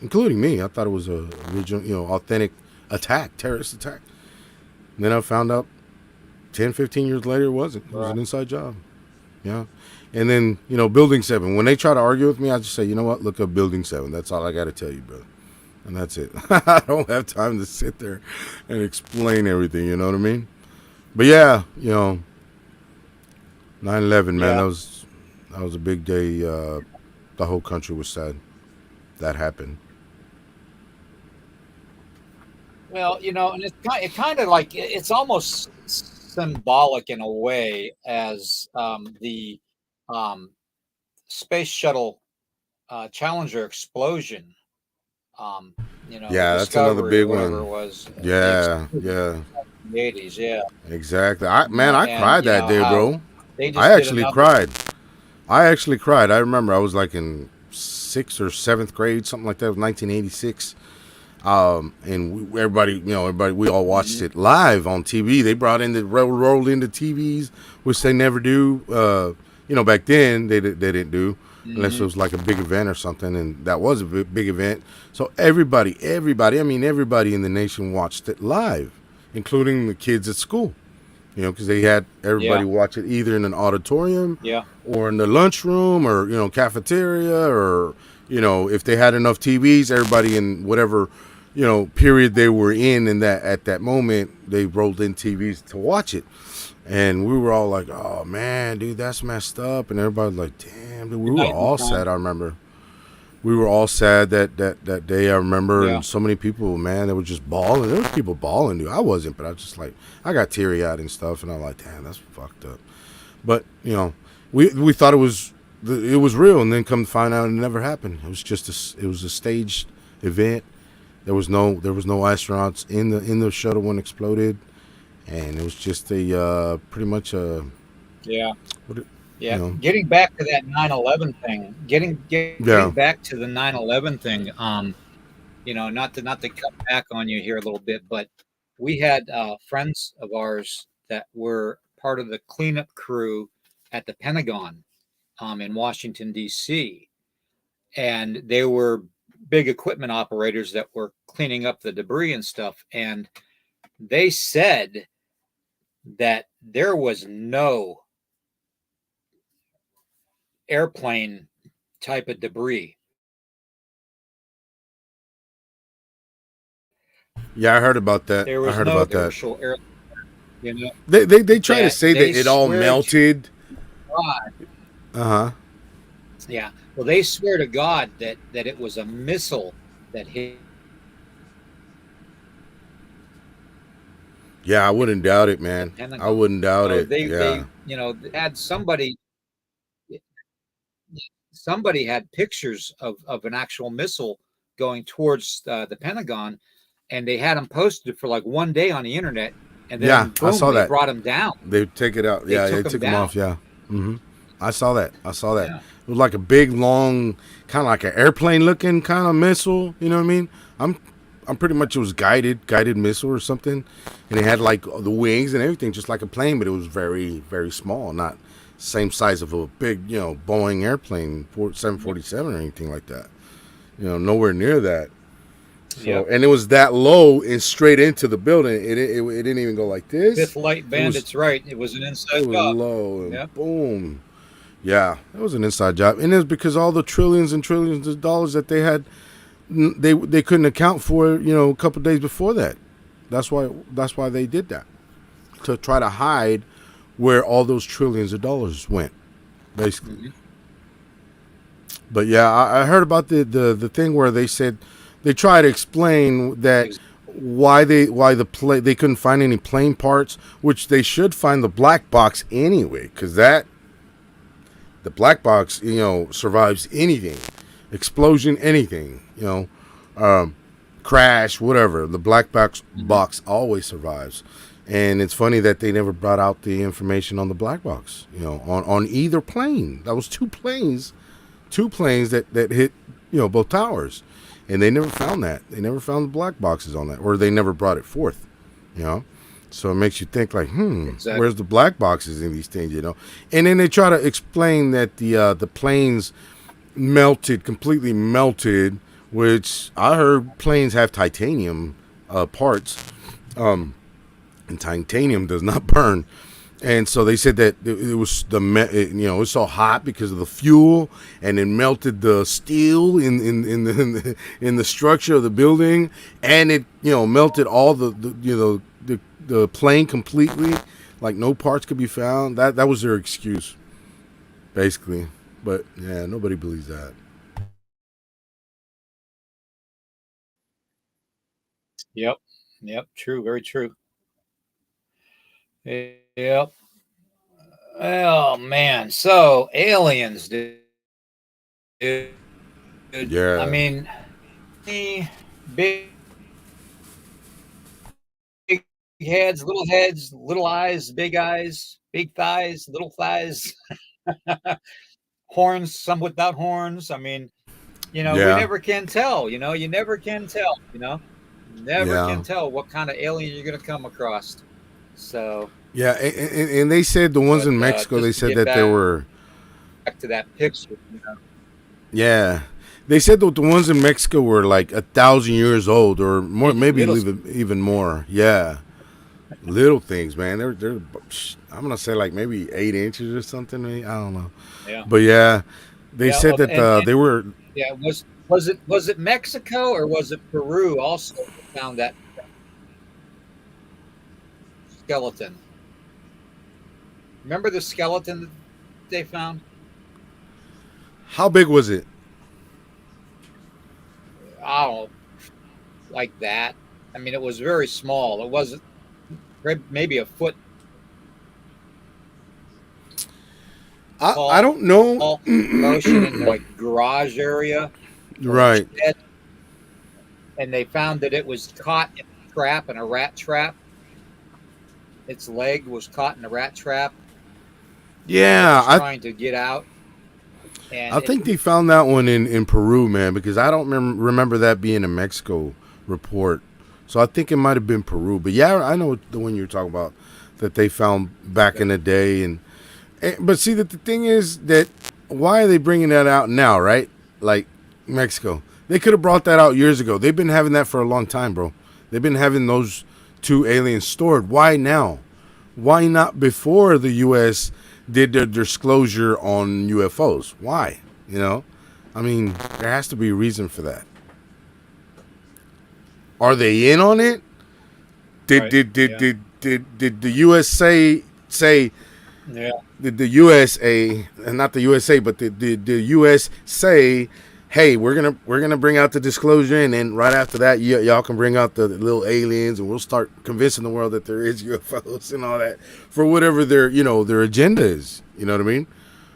including me. I thought it was a original, authentic attack, terrorist attack. And then I found out 10, 15 years later it wasn't. It was right. an inside job. Yeah. And then, Building 7. When they try to argue with me, I just say, you know what? Look up Building 7. That's all I got to tell you, brother. And that's it. I don't have time to sit there and explain everything, you know what I mean? But yeah, 9/11, man, Yeah. that was a big day. The whole country was sad that happened. Well, and it kind of like it's almost symbolic in a way as the um, space shuttle Challenger explosion. The Yeah, that's another Discovery or big whatever one. it was, the Yeah, explosion yeah, in the 80s. Yeah, exactly. I and cried that day, how bro. they I just did actually another. cried. I actually cried. I remember I was like in sixth or seventh grade, something like that. It was 1986. And everybody, we all watched Mhm. it live on TV. They brought in rolled into TVs, which they never do. Back then they didn't do unless it Mhm. was like a big event or something, and that was a big event. So everybody, I mean everybody in the nation watched it live, including the kids at school. Because they had everybody Yeah, watch it either in an auditorium yeah, or in the lunchroom or cafeteria or if they had enough TVs, everybody in whatever period they were in that at that moment they rolled in TVs to watch it, and we were all like, oh man, dude, that's messed up, and everybody was like, damn, dude, we were night all time. sad. I remember we were all sad that day. I remember, Yeah, and so many people, man, they were just bawling. There was people bawling, dude. I wasn't, but I was just like, I got teary eyed and stuff, and I'm like, damn, that's fucked up. But we thought it was real, and then come to find out it never happened. It was just it was a staged event, There was no astronauts in the shuttle when it exploded, and it was just a pretty much a Yeah. what it, you Yeah. know Getting back to that 9/11 thing, getting yeah back to the 9/11 thing, not to cut back on you here a little bit, but we had friends of ours that were part of the cleanup crew at the Pentagon in Washington, D.C., and they were big equipment operators that were cleaning up the debris and stuff. And they said that there was no airplane type of debris. yeah I heard about that. There I was heard no about that. commercial air, you know, They try to that say they that it all swear to melted. God. Uh huh. Yeah. Well, they swear to God that it was a missile that hit Yeah, I wouldn't doubt it, the man. I Pentagon. wouldn't doubt So it. they Yeah. had somebody had pictures of an actual missile going towards the Pentagon, and they had them posted for like one day on the internet, and Yeah, then I boom, saw they that. brought them down. They take it out. They Yeah, took they them took them down. off. Yeah. Hmm. I saw that. I saw that. Yeah. It was like a big, long, kind of like an airplane looking kind of missile. You know what I mean? I'm, I'm pretty much it was guided missile or something, and it had like the wings and everything, just like a plane, but it was very, very small, not same size of a big, Boeing airplane, 747 or anything like that. Nowhere near that. So, Yep. and it was that low and straight into the building. It didn't even go like this. Fifth Light It was Bandits, right? It was an it inside was job. low and Yep. boom. Yeah, it was an inside job, and it was because all the trillions and trillions of dollars that they had, they couldn't account for. A couple of days before that. That's why they did that, to try to hide where all those trillions of dollars went, basically. Mm-hmm. But yeah, I heard about the thing where they said they try to explain that they couldn't find any plane parts, which they should find the black box anyway, because the black box survives anything, explosion, anything, crash, whatever. The black box always survives. And it's funny that they never brought out the information on the black box, on either plane. That was two planes that hit, both towers, and they never found that. They never found the black boxes on that, or they never brought it forth, So it makes you think like, Exactly. where's the black boxes in these things, And then they try to explain that the planes completely melted, which I heard planes have titanium parts, and titanium does not burn. And so they said that it was it was so hot because of the fuel, and it melted the steel in the structure of the building, and it melted all the plane completely, like no parts could be found. That was their excuse, basically. But yeah, nobody believes that. Yep. Yep. True. Very true. Yep. Oh man. So aliens, dude. I Yeah, mean, big heads, little eyes, big thighs, little thighs, horns, some without horns. I mean, we yeah, never can tell. You never can tell. Never yeah. can tell what kind of alien you're going to come across. So, Yeah, and they said the ones but in Mexico. They just to said get that there were. back to that picture, Yeah, they said that the ones in Mexico were like 1,000 years old or more, maybe little, even more. Yeah, little things, man. They're. I'm gonna say like maybe 8 inches or something. Maybe. I don't know, yeah, but yeah, they yeah. said that And they were. yeah, was it Mexico or was it Peru? Also found that skeleton. Remember the skeleton that they found? How big was it? Oh, like that. I mean, it was very small. It wasn't maybe a foot I tall. don't know. Motion in the like garage area or Right. shed. and they found that it was caught in a trap, in a rat trap. Its leg was caught in a rat trap, and it Yeah, was trying to get out. And I think they found that one in Peru, man, because I don't remember that being a Mexico report. So I think it might have been Peru. But yeah, I know the one you're talking about that they found back in the day. And but see that the thing is that why are they bringing that out now, right? Like Mexico, they could have brought that out years ago. They've been having that for a long time, bro. They've been having those two aliens stored. Why now? Why not before the U.S. did their disclosure on UFOs? Why? You know, I mean, there has to be a reason for that. Are they in on it? Did right, did did yeah, did did the U.S. say yeah, did the USA, and not the USA, but the U.S. say, hey, we're gonna bring out the disclosure, and then right after that, y'all can bring out the little aliens, and we'll start convincing the world that there is UFOs and all that for whatever their agenda is. You know what I mean?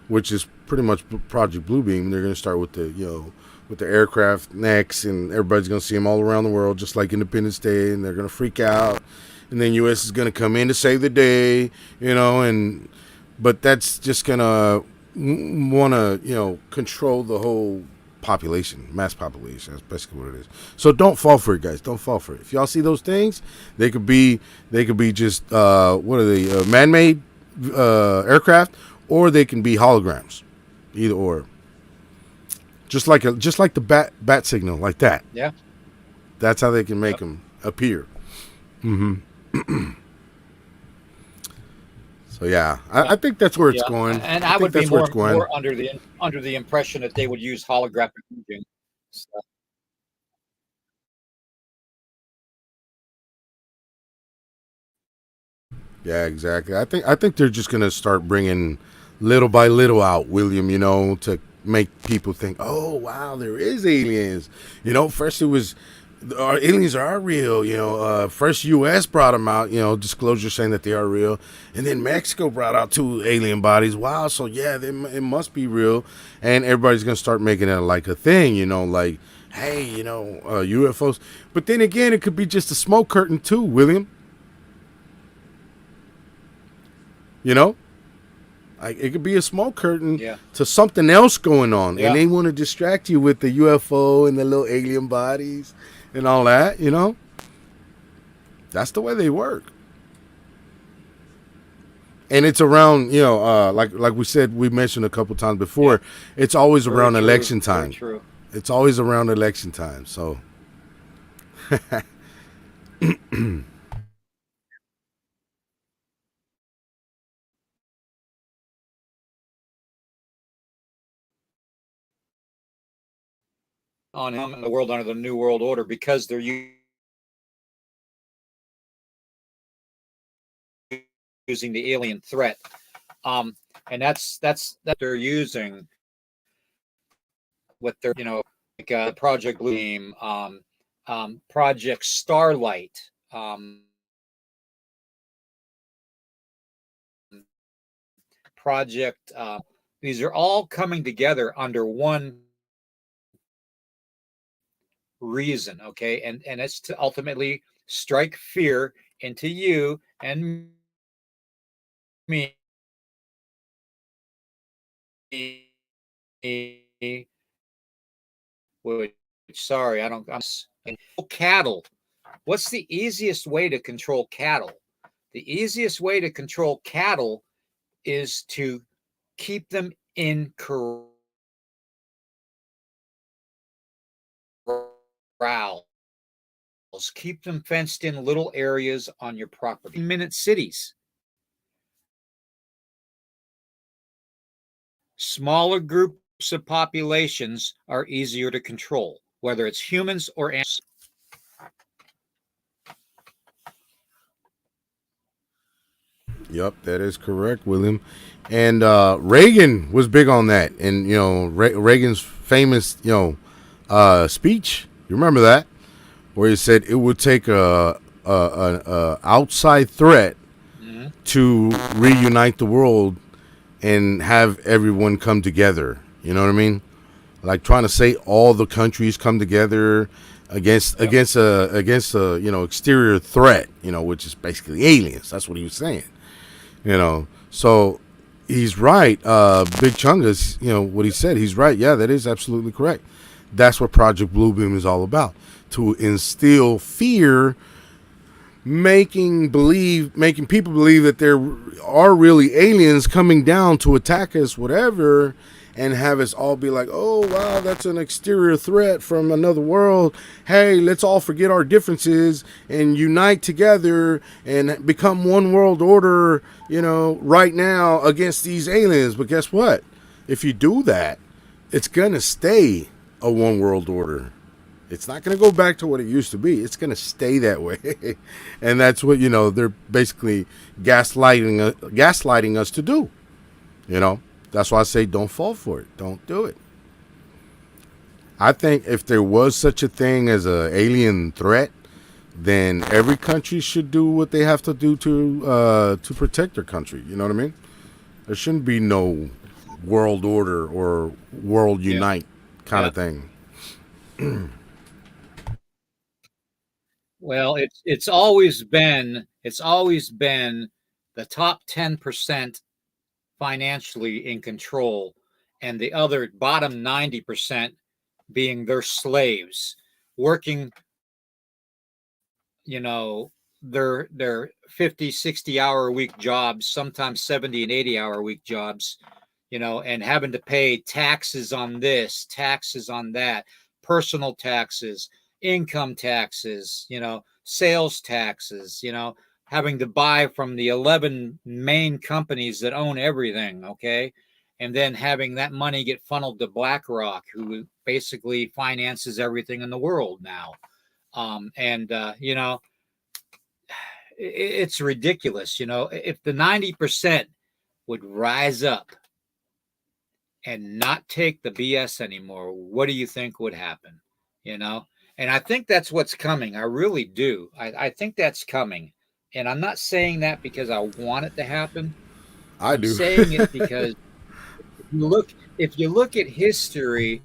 Which is pretty much Project Bluebeam. They're gonna start with the aircraft next, and everybody's gonna see them all around the world, just like Independence Day, and they're gonna freak out, and then U.S. is gonna come in to save the day, and but that's just gonna want to control the whole population, mass population. That's basically what it is. So don't fall for it, guys. Don't fall for it. If y'all see those things, they could be just what are they, man-made aircraft, or they can be holograms, either or. Just like the bat signal, like that. yeah. That's how they can make Yep. them appear. Hmm. So yeah, I think that's where it's Yeah, going. and I I think would be that's where it's going. more under the impression that they would use holographic imaging. So, Yeah, exactly. I think they're just gonna start bringing little by little out, William. To make people think, oh wow, there is aliens. First it was our aliens are real. First U.S. brought them out. Disclosure saying that they are real, and then Mexico brought out two alien bodies. Wow, so yeah, it must be real, and everybody's gonna start making it like a thing. Like, hey, UFOs. But then again, it could be just a smoke curtain too, William. You know, like it could be a smoke curtain yeah, to something else going on, and yeah, they want to distract you with the UFO and the little alien bodies and all that. That's the way they work. And it's around, like we said, we mentioned a couple times yeah. before. It's always Very around true. election Very time. true. It's always around election time. So On him and the world under the New World Order because they're using the alien threat. Um, and that they're using what they're like Project Gleam, Project Starlight, Project. These are all coming together under one reason, okay, and it's to ultimately strike fear into you and me. Which, sorry, I don't. Cattle. What's the easiest way to control cattle? The easiest way to control cattle is to keep them in corrals. Keep them fenced in little areas on your property. Minute cities. Smaller groups of populations are easier to control, whether it's humans or animals. yep, that is correct, William. And Reagan was big on that. And Reagan's famous speech. You remember that, where he said it would take a outside threat Mhm. to reunite the world and have everyone come together. You know what I mean? Like trying to say all the countries come together Yep. against a exterior threat, which is basically aliens. That's what he was saying. So he's right. Big Chungus, what he said, he's right. Yeah, that is absolutely correct. That's what Project Bluebeam is all about, to instill fear, making people believe that there are really aliens coming down to attack us, whatever, and have us all be like, oh wow, that's an exterior threat from another world. Hey, let's all forget our differences and unite together and become one world order, right now against these aliens. But guess what? If you do that, it's gonna stay a one world order. It's not going to go back to what it used to be. It's going to stay that way. And that's what, they're basically gaslighting us to do. That's why I say don't fall for it. Don't do it. I think if there was such a thing as an alien threat, then every country should do what they have to do to protect their country. You know what I mean? There shouldn't be no world order or world Yeah. unite kind of thing. Well, it's always been the top 10% financially in control, and the other bottom 90% being their slaves, working, their 50, 60-hour a week jobs, sometimes 70 and 80-hour a week jobs, and having to pay taxes on this, taxes on that, personal taxes, income taxes, sales taxes, having to buy from the 11 main companies that own everything, okay? And then having that money get funneled to BlackRock, who basically finances everything in the world now. It's ridiculous. If the 90% would rise up and not take the BS anymore, what do you think would happen? And I think that's what's coming. I really do. I think that's coming. And I'm not saying that because I want it to happen. I I'm do. saying it because if you look at history,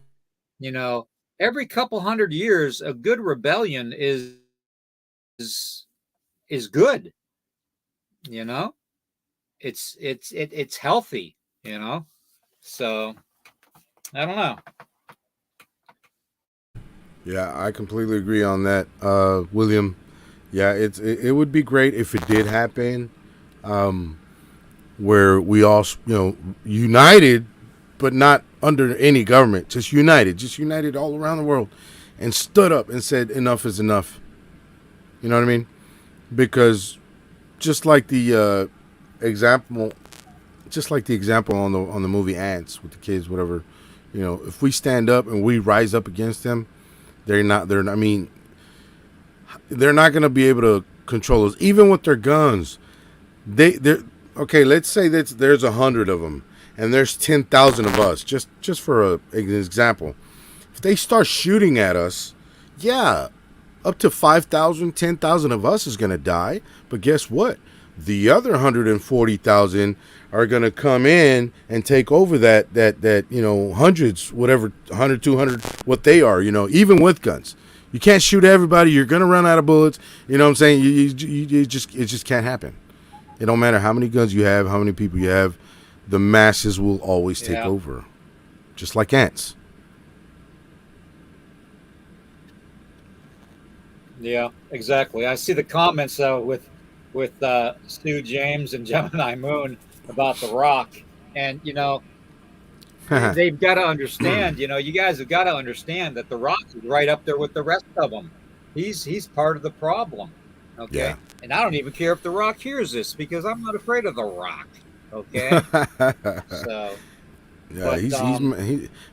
you know, every couple hundred years, a good rebellion is good. You know, it's healthy. You know, so I don't know. Yeah, I completely agree on that, William. Yeah, it would be great if it did happen, where we all united, but not under any government, just united all around the world, and stood up and said enough is enough. You know what I mean? Because just like the example, on the movie Ants with the kids, whatever, if we stand up and we rise up against them, I mean, they're not going to be able to control us, even with their guns. They're okay. Let's say that there's 100 of them, and there's 10,000 of us. Just for an example, if they start shooting at us, yeah, up to 5,000, 10,000 of us is going to die. But guess what? The other 140,000 are going to come in and take over that hundreds, whatever, 100, 200, what they are, even with guns. You can't shoot everybody. You're going to run out of bullets. You know what I'm saying? It just can't happen. It don't matter how many guns you have, how many people you have. The masses will always take over, just like ants. Yeah, exactly. I see the comments with Stu James and Gemini Moon about The Rock, and they've got to understand. You guys have got to understand that The Rock is right up there with the rest of them. He's part of the problem. Okay, Yeah. and I don't even care if The Rock hears this because I'm not afraid of The Rock. Okay, so Yeah, but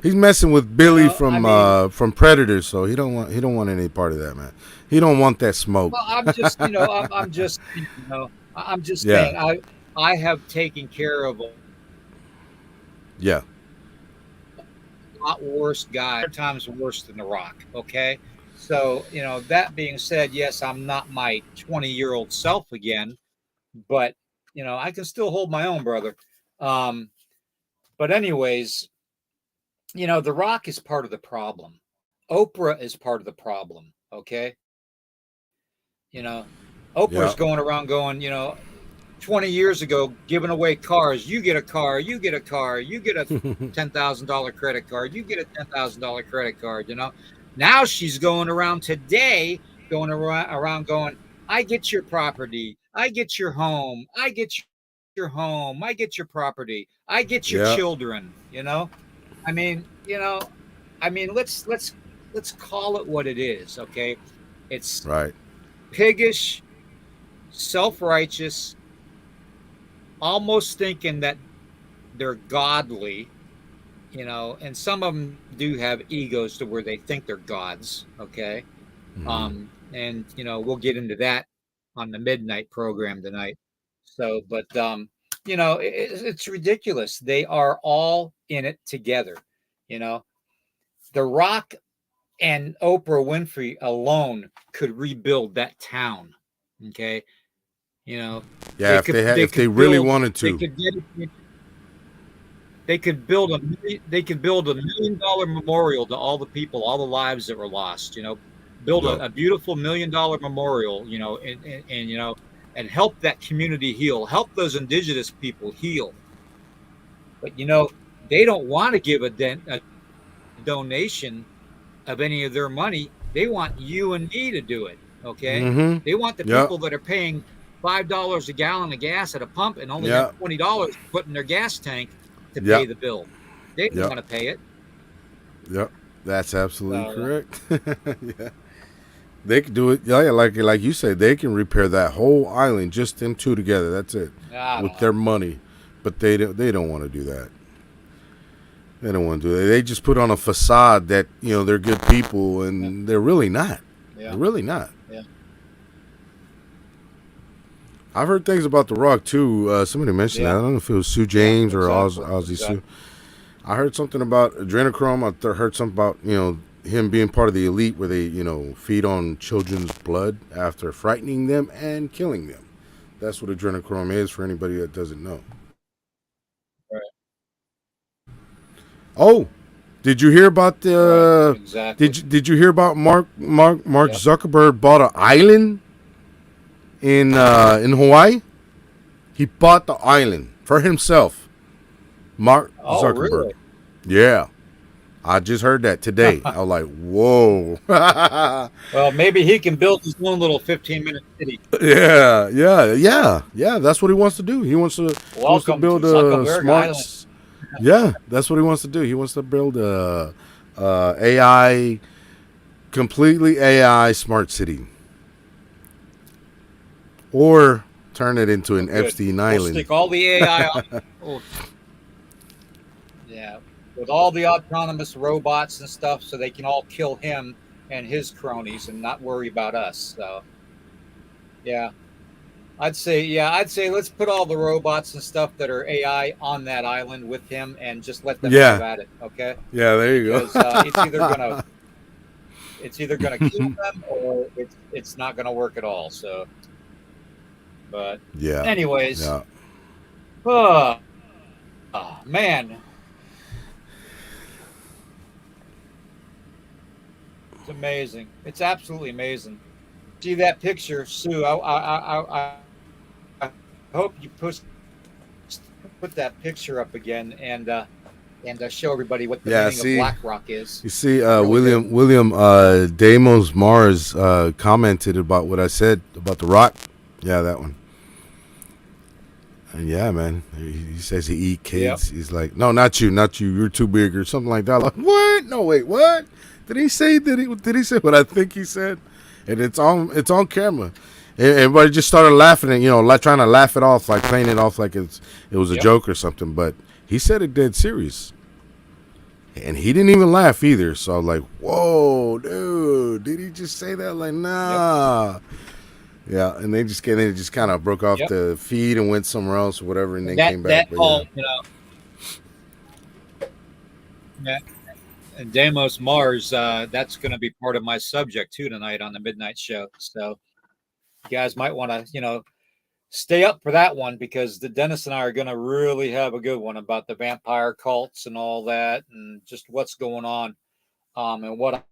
he's messing with Billy I mean, from Predator, so he don't want any part of that, man. He don't want that smoke. well, I'm just Yeah, saying I have taken care of a yeah, lot worse guy, times worse than The Rock. Okay. So, that being said, yes, I'm not my 20-year-old self again, but, I can still hold my own, brother. Um, but, anyways, The Rock is part of the problem. Oprah is part of the problem. Okay, you know, Oprah's Yeah. going around going, 20 years ago, giving away cars. You get a car, you get a car, you get a $10,000 credit card, you get a $10,000 credit card. Now she's going around today, going around going, I get your property, I get your home, I get your home, I get your property, I get your Yeah. children. I mean, let's call it what it is. Okay, it's Right. piggish, self-righteous, almost thinking that they're godly, and some of them do have egos to where they think they're gods. Okay. And we'll get into that on the midnight program tonight. So, but it's ridiculous. They are all in it together. You know, The Rock and Oprah Winfrey alone could rebuild that town. Okay. You know, Yeah. they If they could had, they if they could really build wanted they to. could get they could build $1 million memorial to all the people, all the lives that were lost. Build Yup. a beautiful $1 million memorial. And help that community heal. Help those indigenous people heal. But they don't want to give a donation of any of their money. They want you and me to do it. Okay. Mm-hmm. They want the people Yep. that are paying $5 a gallon of gas at a pump and only have Yep. $20 to put in their gas tank to pay Yep. the bill. They don't Yep. want to pay it. Yep. That's absolutely So correct. Yeah. They could do it. Yeah, like you said, they can repair that whole island, just them two together. That's it, I with don't their know. money. But they don't want to do that. They don't want to do that. They just put on a facade that they're good people, Yeah, and they're really not. They're yeah, really not. yeah, I've heard things about The Rock too. Somebody mentioned that. I yeah, don't know if it was Sue yeah. James or Exactly, Ozzy Sue. exactly. I heard something about adrenochrome. Heard something about him being part of the elite, where they feed on children's blood after frightening them and killing them. That's what adrenochrome is for anybody that doesn't know. Right, Oh, did you hear about right, the? exactly. Did you hear about Mark Yep. Zuckerberg bought an island in Hawaii? He bought the island for himself. Mark Oh, Zuckerberg. really? Yeah, I just heard that today. I was like, whoa. Well, maybe he can build his own little 15-minute city. Yeah, yeah, yeah, yeah. That's what he wants to do. He wants to Welcome to build a Zuckerberg Island. smart. Yeah, that's what he wants to do. He wants to build a AI, completely AI smart city, or turn it into Well, an good. Epstein We'll Island. stick all the AI on. Oh, yeah, with all the autonomous robots and stuff, so they can all kill him and his cronies and not worry about us. So, yeah, I'd say let's put all the robots and stuff that are AI on that island with him and just let them have Yeah, at it. Okay, yeah. There you because go. it's either gonna kill them or it's not gonna work at all. So, but Yeah, anyways, yeah. oh, man, it's amazing. It's absolutely amazing. See that picture, Sue? I hope you put that picture up again and show everybody what the Yeah, meaning of see, BlackRock is. you see, Really good. William Damos Mars commented about what I said about The Rock. Yeah, that one. And yeah, man, he says he eat Yep. kids. He's like, no, not you, not you. You're too big or something like that. Like, what? No, wait, what? Did he say? Did he say what I think he said? And it's on camera. And everybody just started laughing and like trying to laugh it off, like playing it off like it was a Yep. joke or something. But he said it dead serious, and he didn't even laugh either. So I'm like, whoa, dude, did he just say that? Like, Yep. nah. Yeah, and they just kind of broke off Yep. the feed and went somewhere else or whatever, and And then that came back. that But yeah, all that, and Damos Mars. That's going to be part of my subject too tonight on the midnight show. So you guys might want to stay up for that one because the Dennis and I are going to really have a good one about the vampire cults and all that, and just what's going on, and what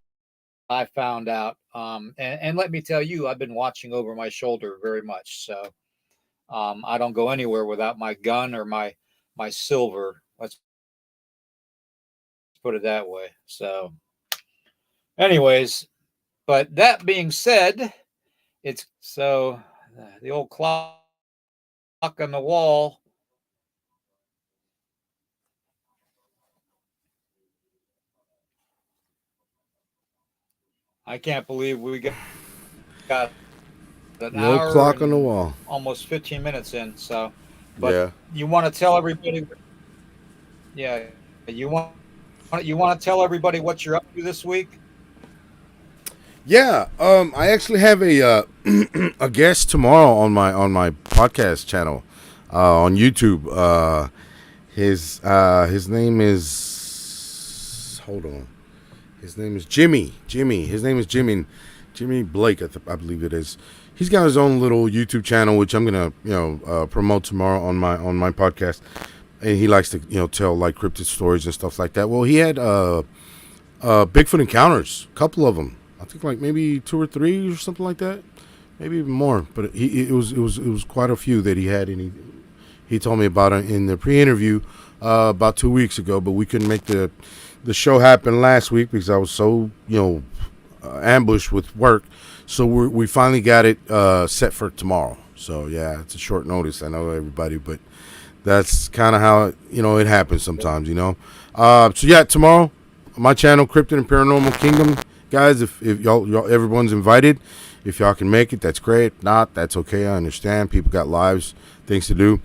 I found out. And let me tell you, I've been watching over my shoulder very much. So I don't go anywhere without my gun or my silver. Let's put it that way. So, anyways, but that being said, it's so the old clock on the wall. I can't believe we got an hour and almost The 15 old minutes clock on in. the So, wall. but you want to tell everybody? Yeah. Yeah, you want to tell everybody what you're up to this week? Yeah, I actually have a a guest tomorrow on my podcast channel on YouTube. His name is, hold on. His name is Jimmy. His name is Jimmy Blake. I believe it is. He's got his own little YouTube channel, which I'm gonna promote tomorrow on my podcast. And he likes to tell like cryptid stories and stuff like that. Well, he had Bigfoot encounters, a couple of them. I think like maybe two or three or something like that, maybe even more. But it was quite a few that he had, and he told me about it in the pre-interview about 2 weeks ago. But we couldn't make the show happen last week because I was so ambushed with work. So we finally got it set for tomorrow. So yeah, it's a short notice. I know everybody, but that's kind of how it happens sometimes. So yeah, tomorrow my channel, Cryptid and Paranormal Kingdom, guys. If y'all everyone's invited. If y'all can make it, that's great. If not, that's okay. I understand. People got lives, things to do.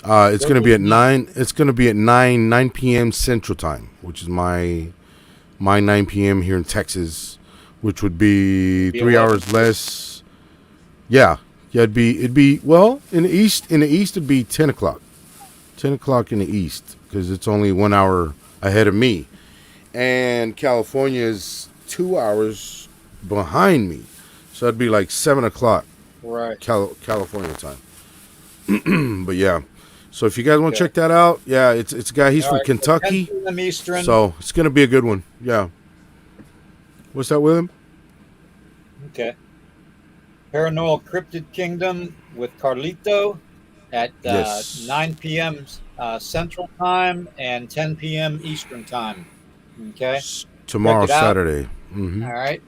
It's going to be at 9. It's going to be at 9 p.m. Central Time, which is my 9 p.m. here in Texas, which would be 3 hours less. Yeah, it'd be well in the east. In the east, it'd be 10 o'clock. 10 o'clock in the east because it's only 1 hour ahead of me, and California is 2 hours behind me, so it'd be like 7 o'clock Right. California time. But yeah, so if you guys want to Okay. check that out, yeah, it's a guy. He's All from right. So 10 Kentucky, p.m. Eastern. so it's gonna be a good one. Yeah. What's that, William? Okay. Paranormal Cryptid Kingdom with Carlito at Yes. 9 p.m. Central Time and 10 p.m. Eastern Time. Okay. Check Tomorrow, it out. Saturday. All right.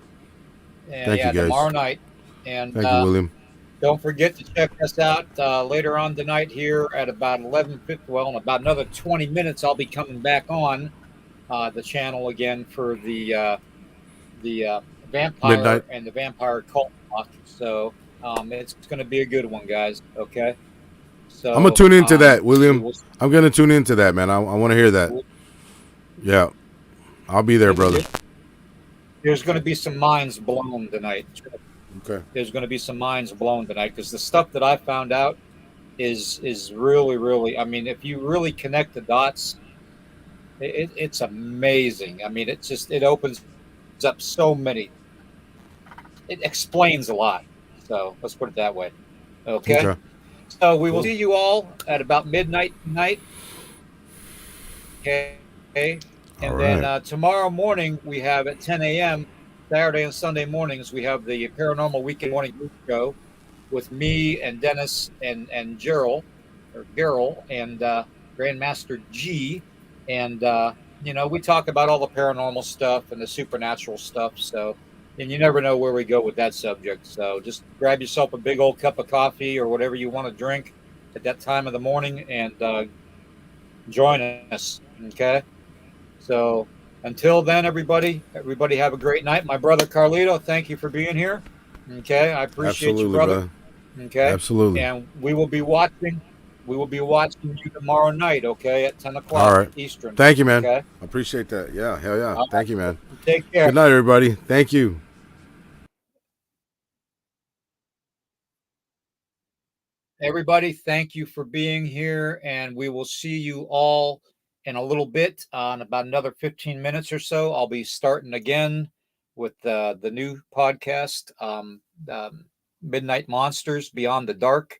And Thank you, yeah, guys. tomorrow night. And Thank you, William. don't forget to check us out later on tonight here at about 11:50. Well, in about another 20 minutes, I'll be coming back on the channel again for the Midnight. vampire and the vampire cult talk. So it's going to be a good one, guys. Okay. I'm gonna So tune into that, we William. will. I'm gonna tune into that, man. I want to hear that. Yeah, I'll be there, brother. There's going to be some minds blown tonight. Okay. There's going to be some minds blown tonight because the stuff that I found out is really really. I mean, if you really connect the dots, it's amazing. I mean, it opens up so many. It explains a lot. So let's put it that way. Okay. Okay. So we will see Cool. you all at about midnight tonight. Okay. And then All right. tomorrow morning we have at 10 a.m. Saturday and Sunday mornings we have the Paranormal Weekend Morning Group Show with me and Dennis and Gerald and Grandmaster G, and we talk about all the paranormal stuff and the supernatural stuff. So, and you never know where we go with that subject. So just grab yourself a big old cup of coffee or whatever you want to drink at that time of the morning and join us. Okay. So until then, everybody have a great night. My brother Carlito, thank you for being here. Okay, I appreciate you, Absolutely, brother. brother. Okay, Absolutely. and we will be watching. We will be watching you tomorrow night. Okay, at 10 o'clock All right. Eastern. Thank you, man. Okay. I appreciate that. Yeah. Hell yeah. All Thank you, man. right. Take care, Good night, everybody. Thank you. everybody. Thank you for being here, and we will see you all in a little bit. In about another 15 minutes or so, I'll be starting again with the new podcast, Midnight Monsters Beyond the Dark,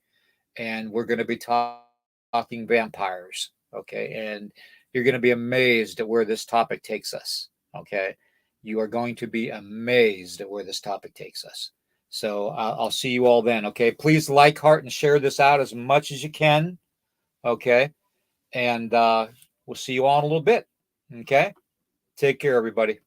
and we're going to be talking vampires. Okay. And you're going to be amazed at where this topic takes us. Okay. You are going to be amazed at where this topic takes us. So I'll see you all then. Okay. Please like, heart, and share this out as much as you can. Okay. And we'll see you all in a little bit. Okay. Take care, everybody.